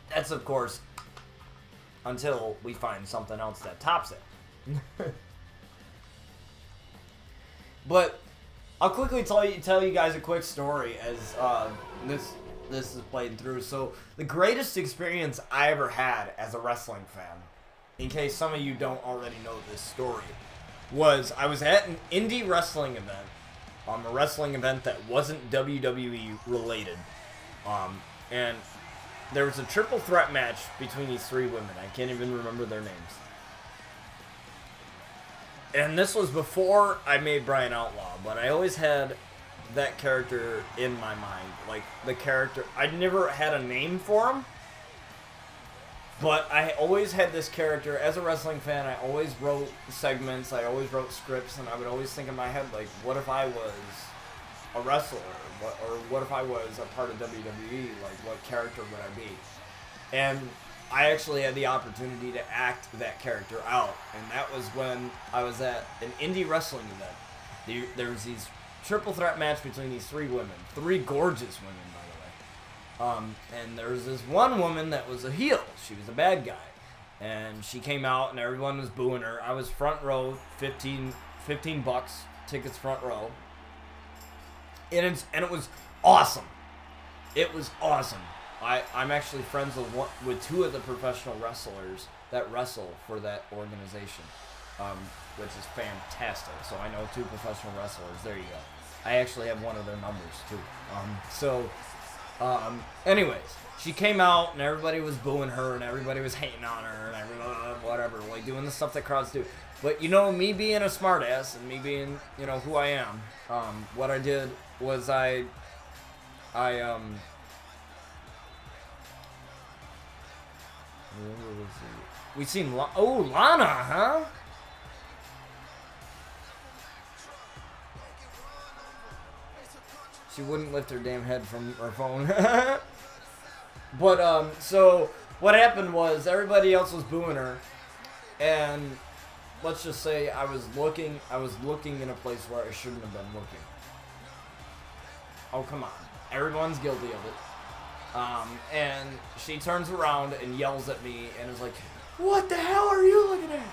That's, of course, until we find something else that tops it. But I'll quickly tell you guys a quick story as this is played through. So the greatest experience I ever had as a wrestling fan, in case some of you don't already know this story, was I was at an indie wrestling event, a wrestling event that wasn't WWE related, and there was a triple threat match between these 3 women. I can't even remember their names. And this was before I made Brian Outlaw, but I always had that character in my mind. Like, the character, I never had a name for him, but I always had this character. As a wrestling fan, I always wrote segments, I always wrote scripts, and I would always think in my head, like, what if I was a wrestler? Or what if I was a part of WWE? Like, what character would I be? And I actually had the opportunity to act that character out, and that was when I was at an indie wrestling event. There was these triple threat match between these three women, three gorgeous women, by the way. And there was this one woman that was a heel. She was a bad guy, and she came out, and everyone was booing her. I was front row, $15 tickets front row, and it was awesome. It was awesome. I'm actually friends with two of the professional wrestlers that wrestle for that organization, which is fantastic. So I know two professional wrestlers. There you go. I actually have one of their numbers too. Anyways, she came out and everybody was booing her and everybody was hating on her and everybody, whatever, like doing the stuff that crowds do. But you know, me being a smartass and me being, you know, who I am, what I did was we seen Lana, huh? She wouldn't lift her damn head from her phone. But so what happened was everybody else was booing her, and let's just say I was looking in a place where I shouldn't have been looking. Oh, come on. Everyone's guilty of it. And she turns around and yells at me and is like, "What the hell are you looking at?"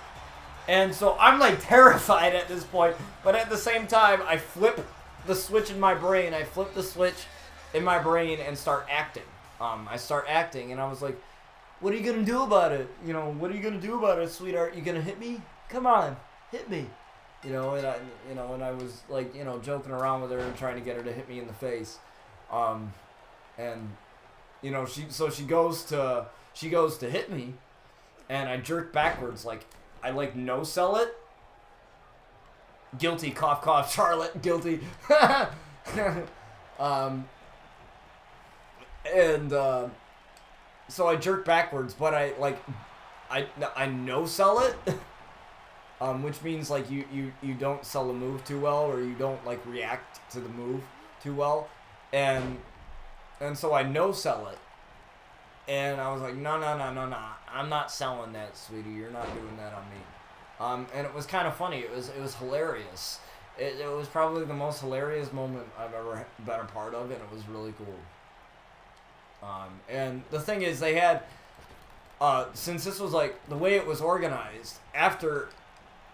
And so I'm like terrified at this point, but at the same time, I flip the switch in my brain. I flip the switch in my brain and start acting. I start acting, and I was like, "What are you gonna do about it? You know, what are you gonna do about it, sweetheart? You gonna hit me? Come on, hit me." You know, and I was like, you know, joking around with her and trying to get her to hit me in the face. And you know, she goes to hit me, and I jerk backwards, like I like no sell it. Guilty, cough cough, Charlotte, guilty. So I jerk backwards, but I no sell it. Which means like you don't sell the move too well, or you don't like react to the move too well, and so I no sell it, and I was like, no, I'm not selling that, sweetie. You're not doing that on me. And it was kind of funny. It was hilarious. It was probably the most hilarious moment I've ever been a part of, and it was really cool. And the thing is, they had since this was like the way it was organized, after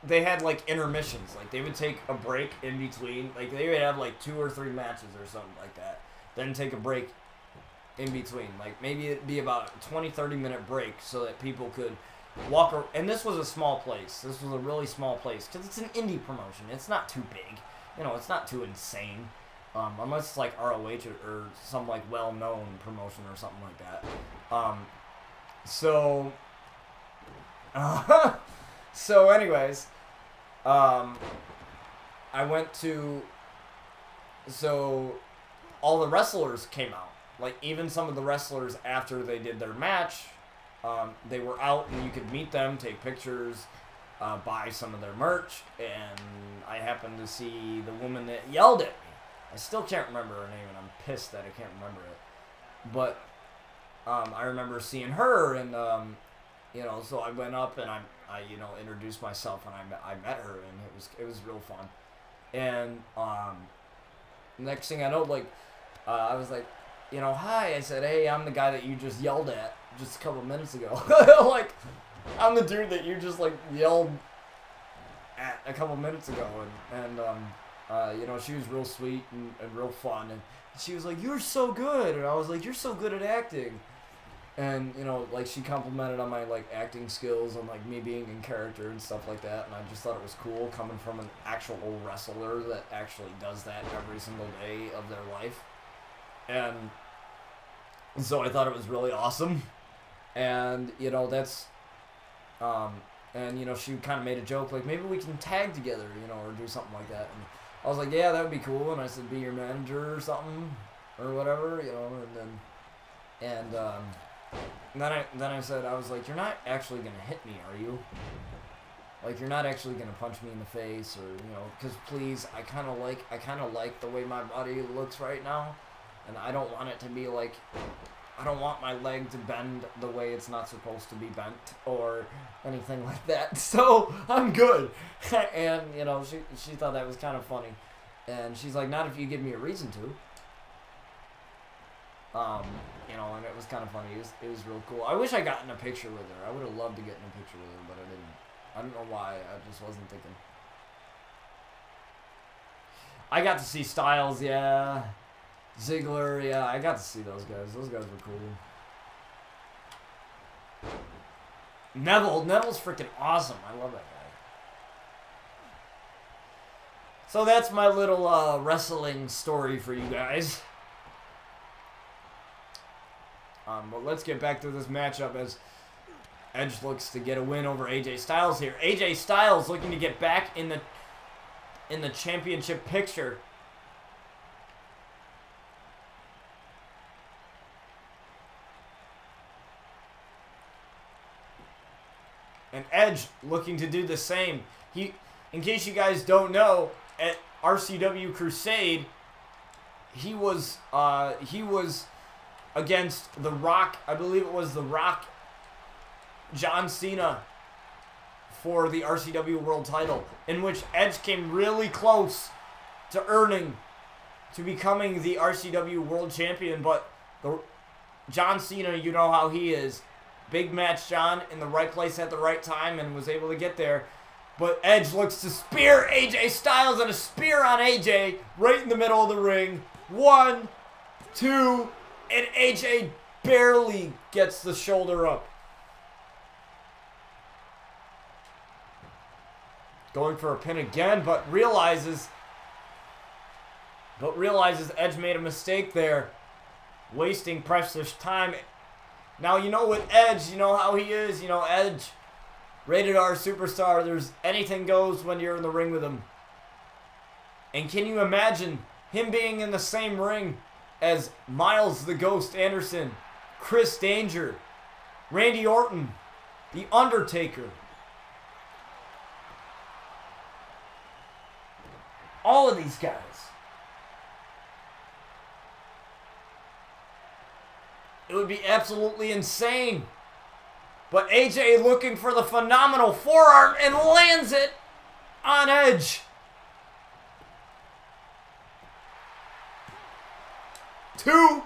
they had like intermissions, like they would take a break in between, like they would have like 2 or 3 matches or something like that, then take a break in between, like maybe it'd be about a 20-30 minute break so that people could walk around. And this was a small place. This was a really small place because it's an indie promotion. It's not too big, you know, it's not too insane, unless it's like ROH or some like well-known promotion or something like that. So anyways, I went to, so all the wrestlers came out, like even some of the wrestlers after they did their match, they were out and you could meet them, take pictures, buy some of their merch, and I happened to see the woman that yelled at me. I still can't remember her name, and I'm pissed that I can't remember it, but I remember seeing her, and you know, so I went up and I you know, introduced myself, and I met her, and it was real fun. And next thing I know, like I was like, you know, hi. I said, hey, I'm the guy that you just yelled at just a couple minutes ago. Like, I'm the dude that you just like yelled at a couple minutes ago, and you know, she was real sweet and real fun, and she was like, you're so good, and I was like, you're so good at acting. And, you know, like, she complimented on my, like, acting skills and, like, me being in character and stuff like that. And I just thought it was cool coming from an actual wrestler that actually does that every single day of their life. And so I thought it was really awesome. And, you know, that's, and, you know, she kind of made a joke, like, maybe we can tag together, you know, or do something like that. And I was like, yeah, that would be cool. And I said, be your manager or something, or whatever, you know, and then I said, I was like, you're not actually going to hit me, are you? Like, you're not actually going to punch me in the face, or, you know, because please, I kind of like the way my body looks right now, and I don't want it to be like, I don't want my leg to bend the way it's not supposed to be bent or anything like that. So I'm good. And, you know, she thought that was kind of funny. And she's like, not if you give me a reason to. You know, and it was kind of funny. It was real cool. I wish I got in a picture with her. I would have loved to get in a picture with her, but I didn't. I don't know why. I just wasn't thinking. I got to see Styles, yeah. Ziggler, yeah. I got to see those guys. Those guys were cool. Neville's freaking awesome. I love that guy. So that's my little wrestling story for you guys. But let's get back to this matchup as Edge looks to get a win over AJ Styles here. AJ Styles looking to get back in the championship picture. And Edge looking to do the same. In case you guys don't know, at RCW Crusade, he was against The Rock. I believe it was The Rock, John Cena, for the RCW World Title, in which Edge came really close to becoming the RCW World Champion, but John Cena, you know how he is. Big match John in the right place at the right time and was able to get there. But Edge looks to spear AJ Styles, and a spear on AJ right in the middle of the ring. 1, 2, and AJ barely gets the shoulder up. Going for a pin again, but realizes Edge made a mistake there. Wasting precious time. Now, you know with Edge, you know how he is. You know, Edge, rated R superstar. There's anything goes when you're in the ring with him. And can you imagine him being in the same ring as Miles the Ghost Anderson, Chris Danger, Randy Orton, The Undertaker? All of these guys. It would be absolutely insane. But AJ looking for the phenomenal forearm and lands it on Edge. 2.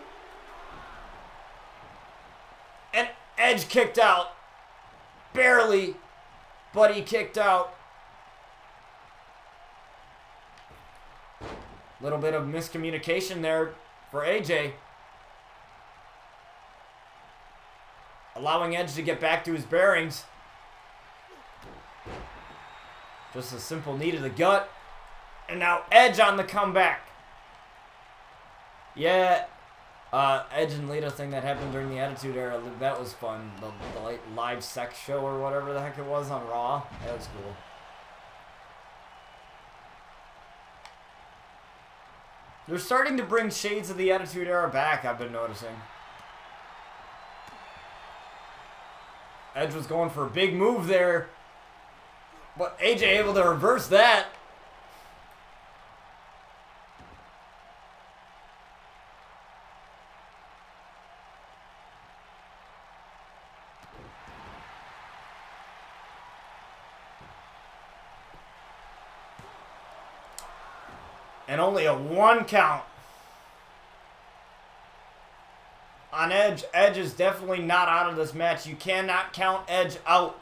And Edge kicked out. Barely, but he kicked out. Little bit of miscommunication there for AJ. Allowing Edge to get back to his bearings. Just a simple knee to the gut. And now Edge on the comeback. Yeah, Edge and Lita thing that happened during the Attitude Era, that was fun. The live sex show or whatever the heck it was on Raw. That was cool. They're starting to bring shades of the Attitude Era back, I've been noticing. Edge was going for a big move there, but AJ able to reverse that. And only a 1 count on Edge. Edge is definitely not out of this match. You cannot count Edge out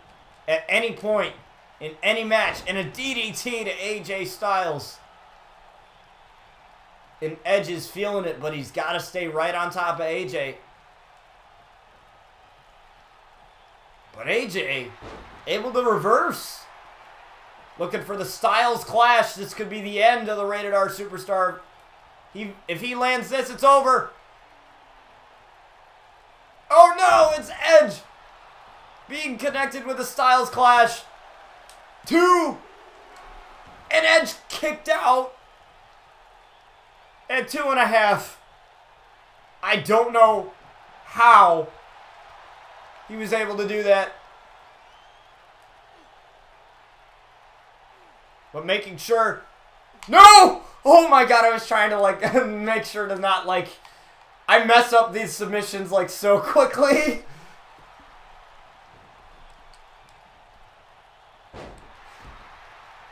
at any point in any match. And a DDT to AJ Styles. And Edge is feeling it, but he's got to stay right on top of AJ. But AJ able to reverse. Looking for the Styles clash. This could be the end of the Rated R Superstar. If he lands this, it's over. Oh no, it's Edge being connected with the Styles clash. 2. And Edge kicked out at 2.5. I don't know how he was able to do that. But making sure. No! Oh my god, I was trying to make sure to not I mess up these submissions like so quickly.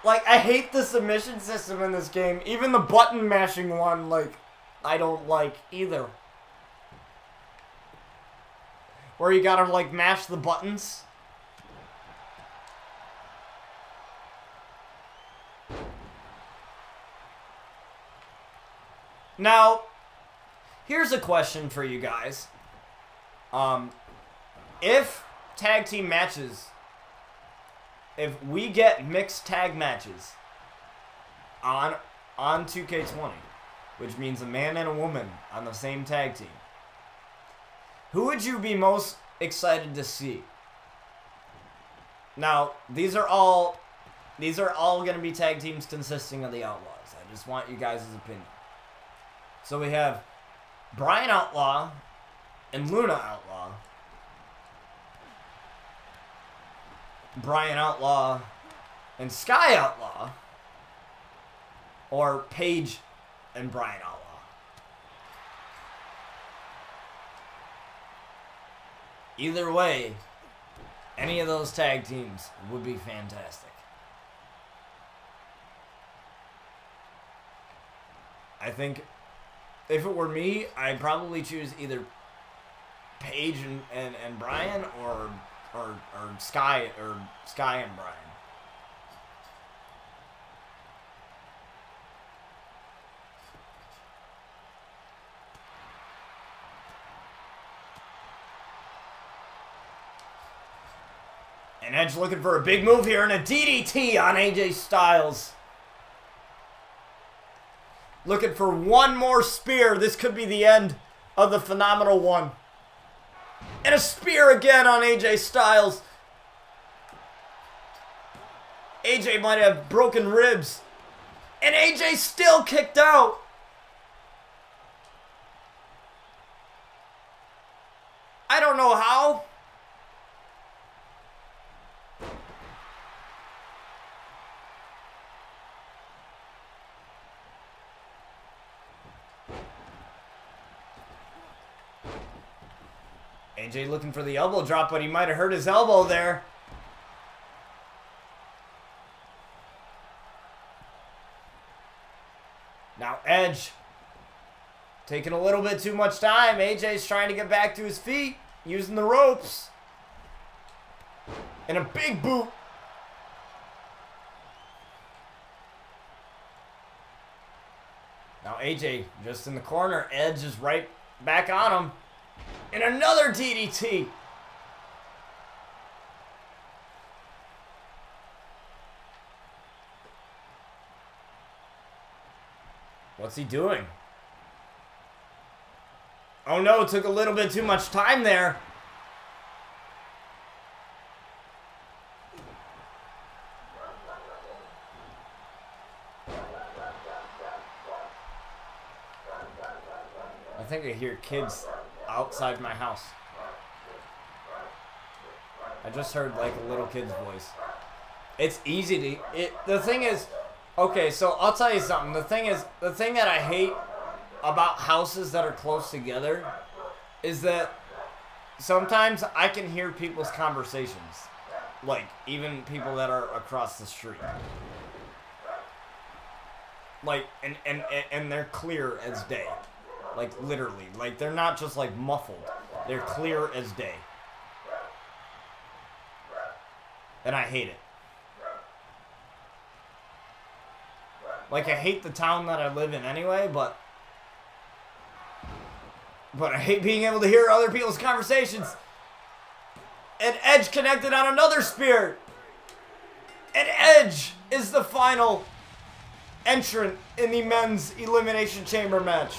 Like, I hate the submission system in this game. Even the button mashing one, like, I don't like either. Where you gotta, like, mash the buttons. Now, here's a question for you guys. If tag team matches, if we get mixed tag matches on 2K20, which means a man and a woman on the same tag team, who would you be most excited to see? Now, these are all going to be tag teams consisting of the Outlaws. I just want you guys' opinion. So we have Brian Outlaw and Luna Outlaw. Brian Outlaw and Sky Outlaw. Or Paige and Brian Outlaw. Either way, any of those tag teams would be fantastic. I think if it were me, I'd probably choose either Paige and Brian or Sky and Brian. And Edge looking for a big move here and a DDT on AJ Styles. Looking for one more spear. This could be the end of the Phenomenal One. And a spear again on AJ Styles. AJ might have broken ribs. And AJ still kicked out. I don't know how. AJ looking for the elbow drop, but he might have hurt his elbow there. Now Edge taking a little bit too much time. AJ's trying to get back to his feet, using the ropes. And a big boot. Now AJ just in the corner. Edge is right back on him. And another DDT. What's he doing? Oh no, took a little bit too much time there. I think I hear kids outside my house. I just heard like a little kid's voice. It's easy to... The thing is... Okay, so I'll tell you something. The thing that I hate about houses that are close together is that sometimes I can hear people's conversations. Like, even people that are across the street. Like, and they're clear as day. Like, literally. Like, they're not just, like, muffled. They're clear as day. And I hate it. Like, I hate the town that I live in anyway, but I hate being able to hear other people's conversations. And Edge connected on another spear. And Edge is the final entrant in the men's Elimination Chamber match.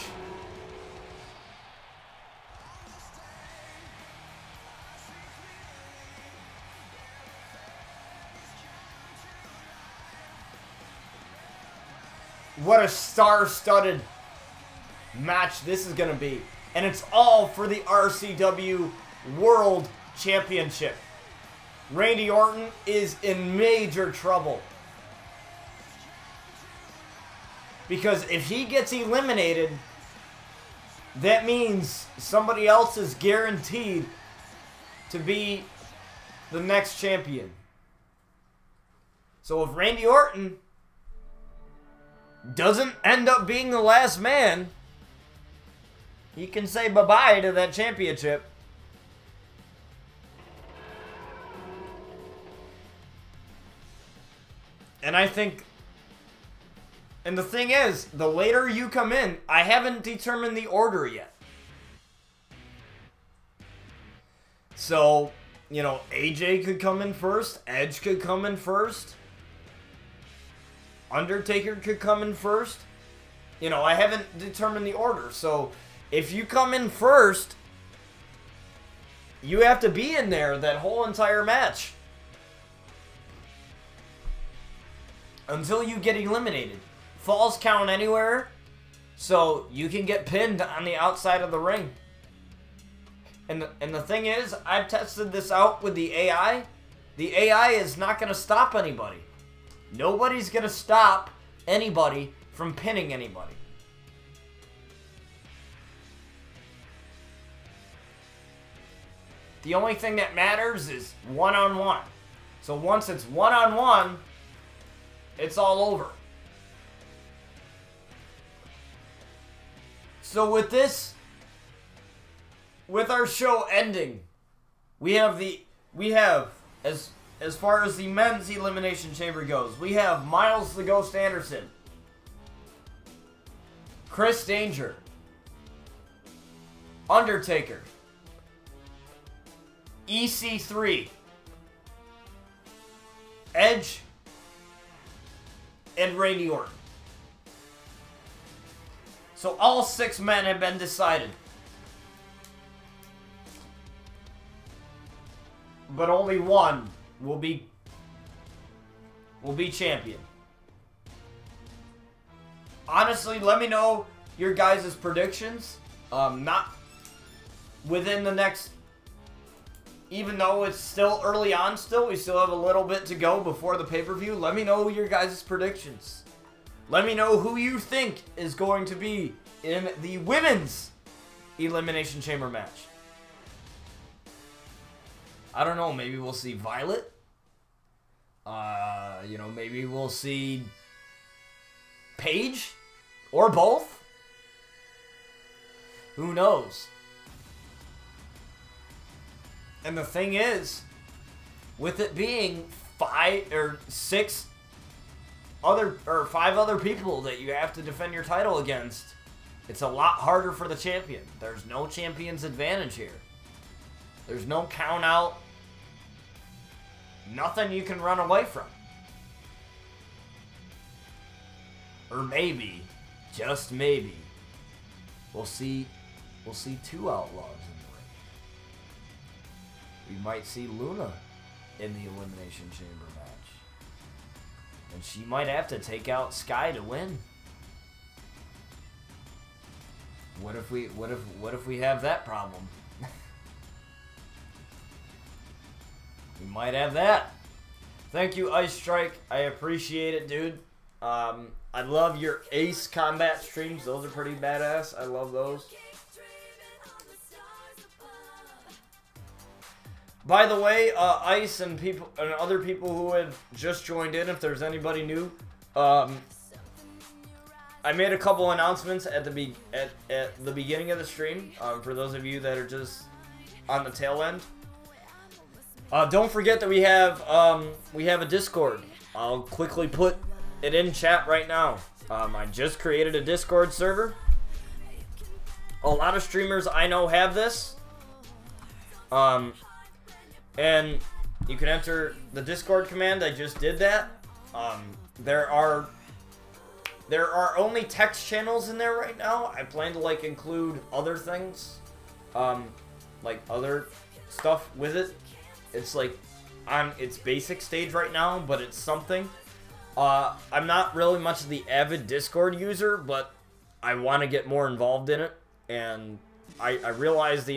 What a star-studded match this is going to be. And it's all for the RCW World Championship. Randy Orton is in major trouble. Because if he gets eliminated, that means somebody else is guaranteed to be the next champion. So if Randy Orton doesn't end up being the last man, he can say bye-bye to that championship. And I think, and the thing is, the later you come in, I haven't determined the order yet. So, you know, AJ could come in first, Edge could come in first, Undertaker could come in first. You know, I haven't determined the order. So, if you come in first, you have to be in there that whole entire match until you get eliminated. Falls count anywhere, so you can get pinned on the outside of the ring. And the thing is, I've tested this out with the AI. The AI is not going to stop anybody. Nobody's going to stop anybody from pinning anybody. The only thing that matters is one-on-one. So once it's one-on-one, it's all over. So with this, with our show ending, we have as far as the men's elimination chamber goes, we have Miles the Ghost Anderson, Chris Danger, Undertaker, EC3, Edge, and Randy Orton. So all 6 men have been decided. But only one will be champion. Honestly, let me know your guys' predictions. Not within the next, even though it's still early on still, we still have a little bit to go before the pay-per-view. Let me know your guys' predictions. Let me know who you think is going to be in the women's Elimination Chamber match. I don't know, maybe we'll see Violet. You know, maybe we'll see Paige or both. Who knows? And the thing is, with it being 5 or 6 other or 5 other people that you have to defend your title against, it's a lot harder for the champion. There's no champion's advantage here. There's no count out. Nothing you can run away from. Or maybe, just maybe, we'll see 2 outlaws in the ring. We might see Luna in the Elimination Chamber match. And she might have to take out Sky to win. What if we have that problem? We might have that. Thank you, Ice Strike. I appreciate it, dude. I love your Ace Combat streams. Those are pretty badass. I love those. By the way, Ice and other people who have just joined in, if there's anybody new, I made a couple announcements at the beginning of the stream. For those of you that are just on the tail end, don't forget that we have a Discord. I'll quickly put it in chat right now. I just created a Discord server. A lot of streamers I know have this. And you can enter the Discord command. I just did that. There are only text channels in there right now. I plan to like include other things, like other stuff with it. It's like on its basic stage right now, but it's something. I'm not really much of the avid Discord user, but I want to get more involved in it, and I realize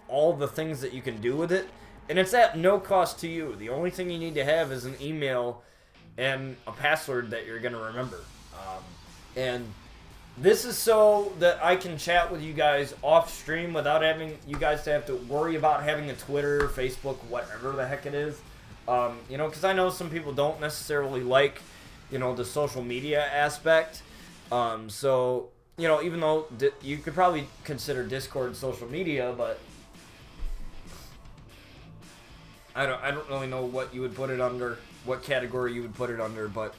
all the things that you can do with it. And it's at no cost to you. The only thing you need to have is an email and a password that you're going to remember. And This is so that I can chat with you guys off stream without having you guys to have to worry about having a Twitter, Facebook, whatever the heck it is. You know, because I know some people don't necessarily like, you know, the social media aspect. So, you know, even though you could probably consider Discord social media, but I don't really know what you would put it under, what category you would put it under, but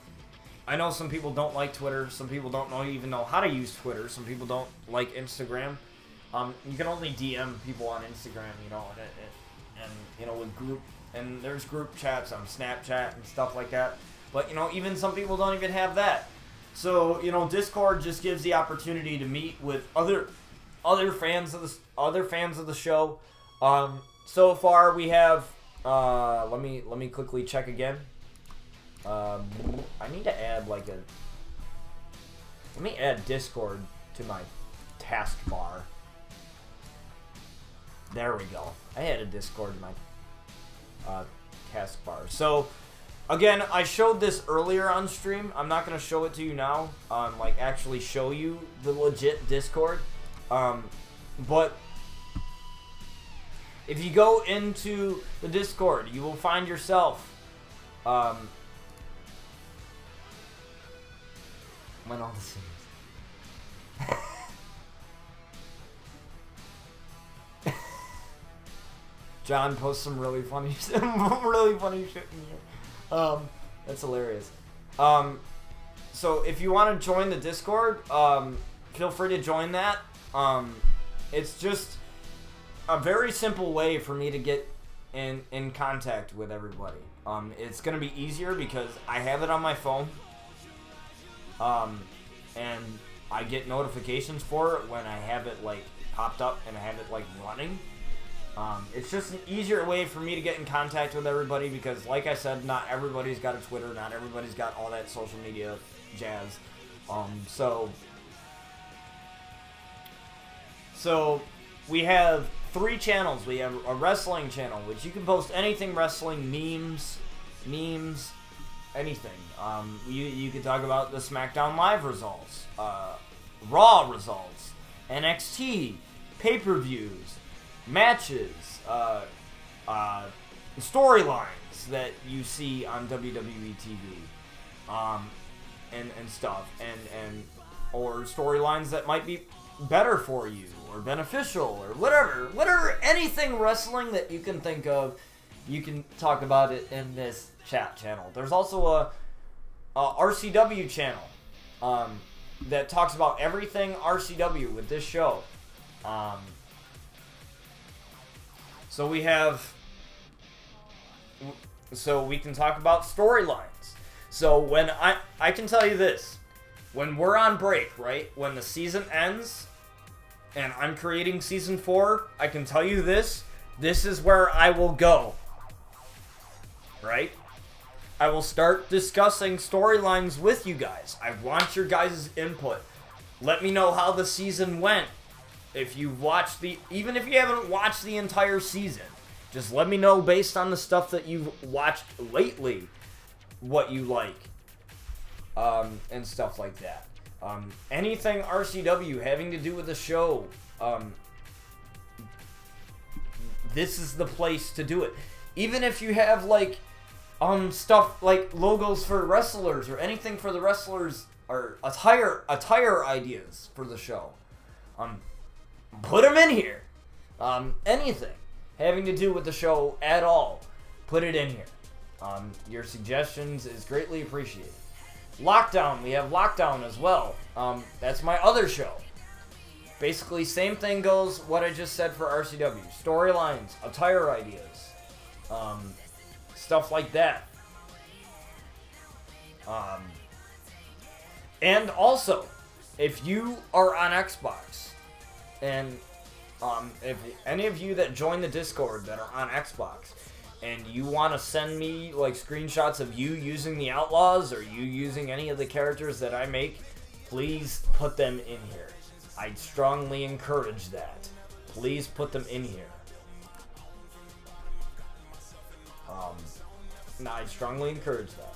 I know some people don't like Twitter. Some people don't even know how to use Twitter. Some people don't like Instagram. You can only DM people on Instagram, you know, and you know, with group, and there's group chats on Snapchat and stuff like that. But, you know, even some people don't even have that. So, you know, Discord just gives the opportunity to meet with other fans of the show. So far we have let me quickly check again. I need to add like let me add Discord to my taskbar. There we go. I added Discord to my taskbar. So, again, I showed this earlier on stream. I'm not going to show it to you now. Like, actually show you the legit Discord. But if you go into the Discord, you will find yourself when all the scenes. John posts some really funny shit in here. That's hilarious. So if you want to join the Discord, feel free to join that. It's just a very simple way for me to get in contact with everybody. It's gonna be easier because I have it on my phone. And I get notifications for it when I have it like popped up and I have it like running. It's just an easier way for me to get in contact with everybody because, like I said, not everybody's got a Twitter, not everybody's got all that social media jazz. So we have 3 channels. We have a wrestling channel, which you can post anything wrestling, memes, anything. You could talk about the SmackDown Live results, Raw results, NXT, pay-per-views, matches, storylines that you see on WWE TV, and stuff, and or storylines that might be better for you or beneficial or whatever, anything wrestling that you can think of, you can talk about it in this chat channel. There's also a RCW channel that talks about everything RCW with this show. So we can talk about storylines. So when I can tell you this, when we're on break, right, when the season ends and I'm creating season 4, I can tell you this is where I will go. Right? I will start discussing storylines with you guys. I want your guys' input. Let me know how the season went. If you've watched even if you haven't watched the entire season, just let me know based on the stuff that you've watched lately, what you like, and stuff like that. Anything RCW having to do with the show, this is the place to do it. Even if you have like stuff like logos for wrestlers or anything for the wrestlers or attire ideas for the show, put them in here. Anything having to do with the show at all, put it in here. Your suggestions is greatly appreciated. Lockdown, we have Lockdown as well. That's my other show. Basically, same thing goes what I just said for RCW. Storylines, attire ideas, stuff like that. And also, if you are on Xbox, and if any of you that join the Discord that are on Xbox, and you want to send me like screenshots of you using the Outlaws or you using any of the characters that I make, please put them in here. I'd strongly encourage that. Please put them in here. I'd strongly encourage that.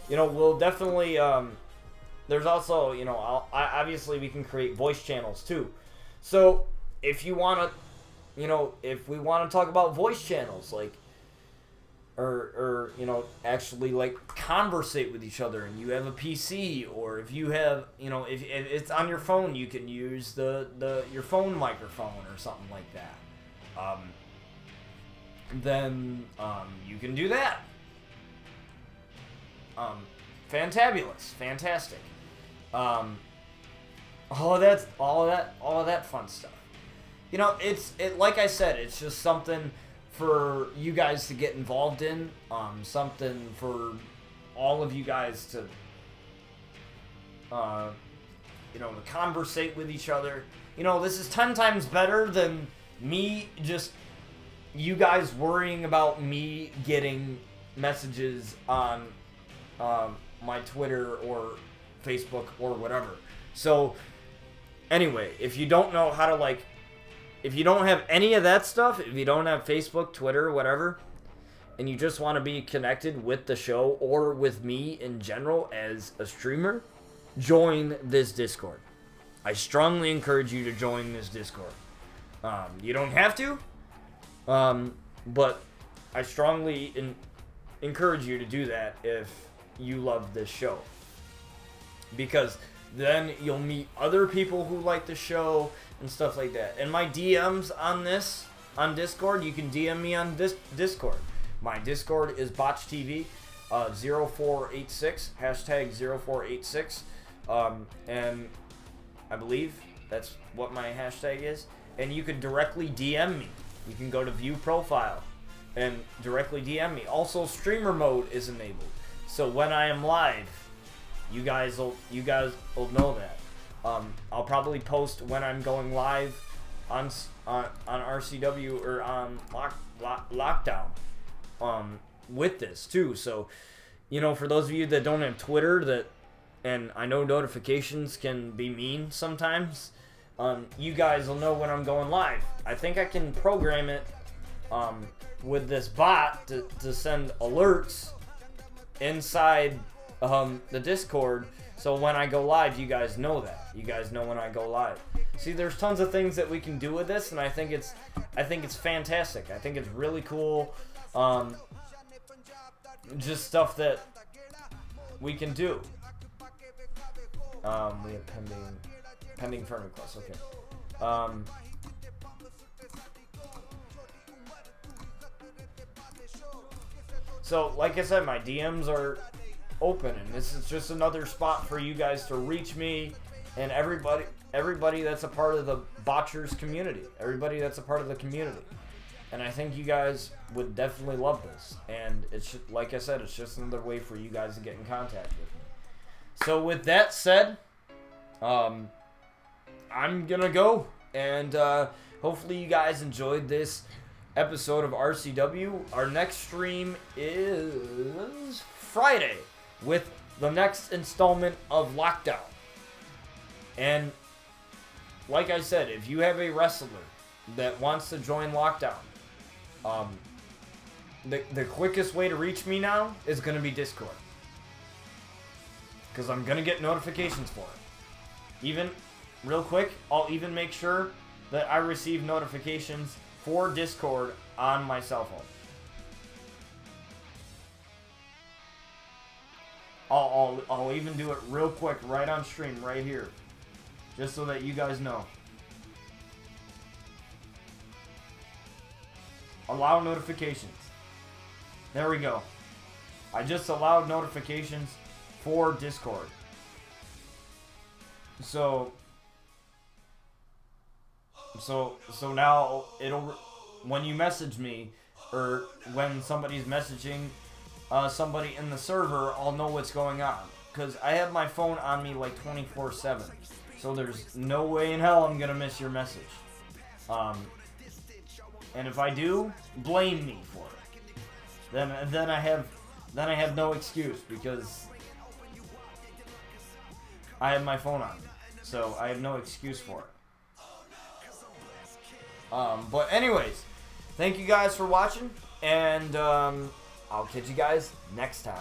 You know, we'll definitely there's also, you know, obviously we can create voice channels too. So if you want to, you know, if we want to talk about voice channels, like, or you know, actually like conversate with each other, and you have a PC, or if you have, you know, if it's on your phone, you can use your phone microphone or something like that. Then you can do that. Fantabulous, fantastic. All of that fun stuff. You know, like I said, it's just something for you guys to get involved in, something for all of you guys to, you know, to conversate with each other. You know, this is 10 times better than me just, you guys worrying about me getting messages on my Twitter or Facebook or whatever. So, anyway, if you don't know how to, like, if you don't have any of that stuff, if you don't have Facebook, Twitter, whatever, and you just want to be connected with the show or with me in general as a streamer, join this Discord. I strongly encourage you to join this Discord. You don't have to, but I strongly encourage you to do that if you love this show. Because then you'll meet other people who like the show and stuff like that. And my DMs on Discord, you can DM me on Discord. My Discord is BotchTV 0486, hashtag 0486. And I believe that's what my hashtag is. And you can directly DM me. You can go to view profile and directly DM me. Also, streamer mode is enabled. So when I am live, you guys will know that. I'll probably post when I'm going live on RCW or on Lockdown with this too. So, you know, for those of you that don't have Twitter, and I know notifications can be mean sometimes, you guys will know when I'm going live. I think I can program it with this bot to send alerts inside the Discord, so when I go live, you guys know that. You guys know when I go live. See, there's tons of things that we can do with this, and I think it's fantastic. I think it's really cool. Just stuff that we can do. We have pending friend requests. Okay. So, like I said, my DMs are open, and this is just another spot for you guys to reach me and everybody that's a part of the Botchers community, everybody that's a part of the community. And I think you guys would definitely love this. And it's just, like I said, it's just another way for you guys to get in contact with me. So with that said, I'm gonna go, and hopefully you guys enjoyed this episode of RCW. Our next stream is Friday with the next installment of Lockdown. And like I said, if you have a wrestler that wants to join Lockdown, the quickest way to reach me now is going to be Discord. Because I'm going to get notifications for it. Even, real quick, I'll even make sure that I receive notifications for Discord on my cell phone. I'll even do it real quick right on stream right here, just so that you guys know. Allow notifications. There we go. I just allowed notifications for Discord. So now it'll, when you message me, or when somebody's messaging somebody in the server, I'll know what's going on. Because I have my phone on me like 24/7. So there's no way in hell I'm going to miss your message. And if I do, blame me for it. Then I have no excuse, because I have my phone on me. So I have no excuse for it. But anyways, thank you guys for watching, and I'll catch you guys next time.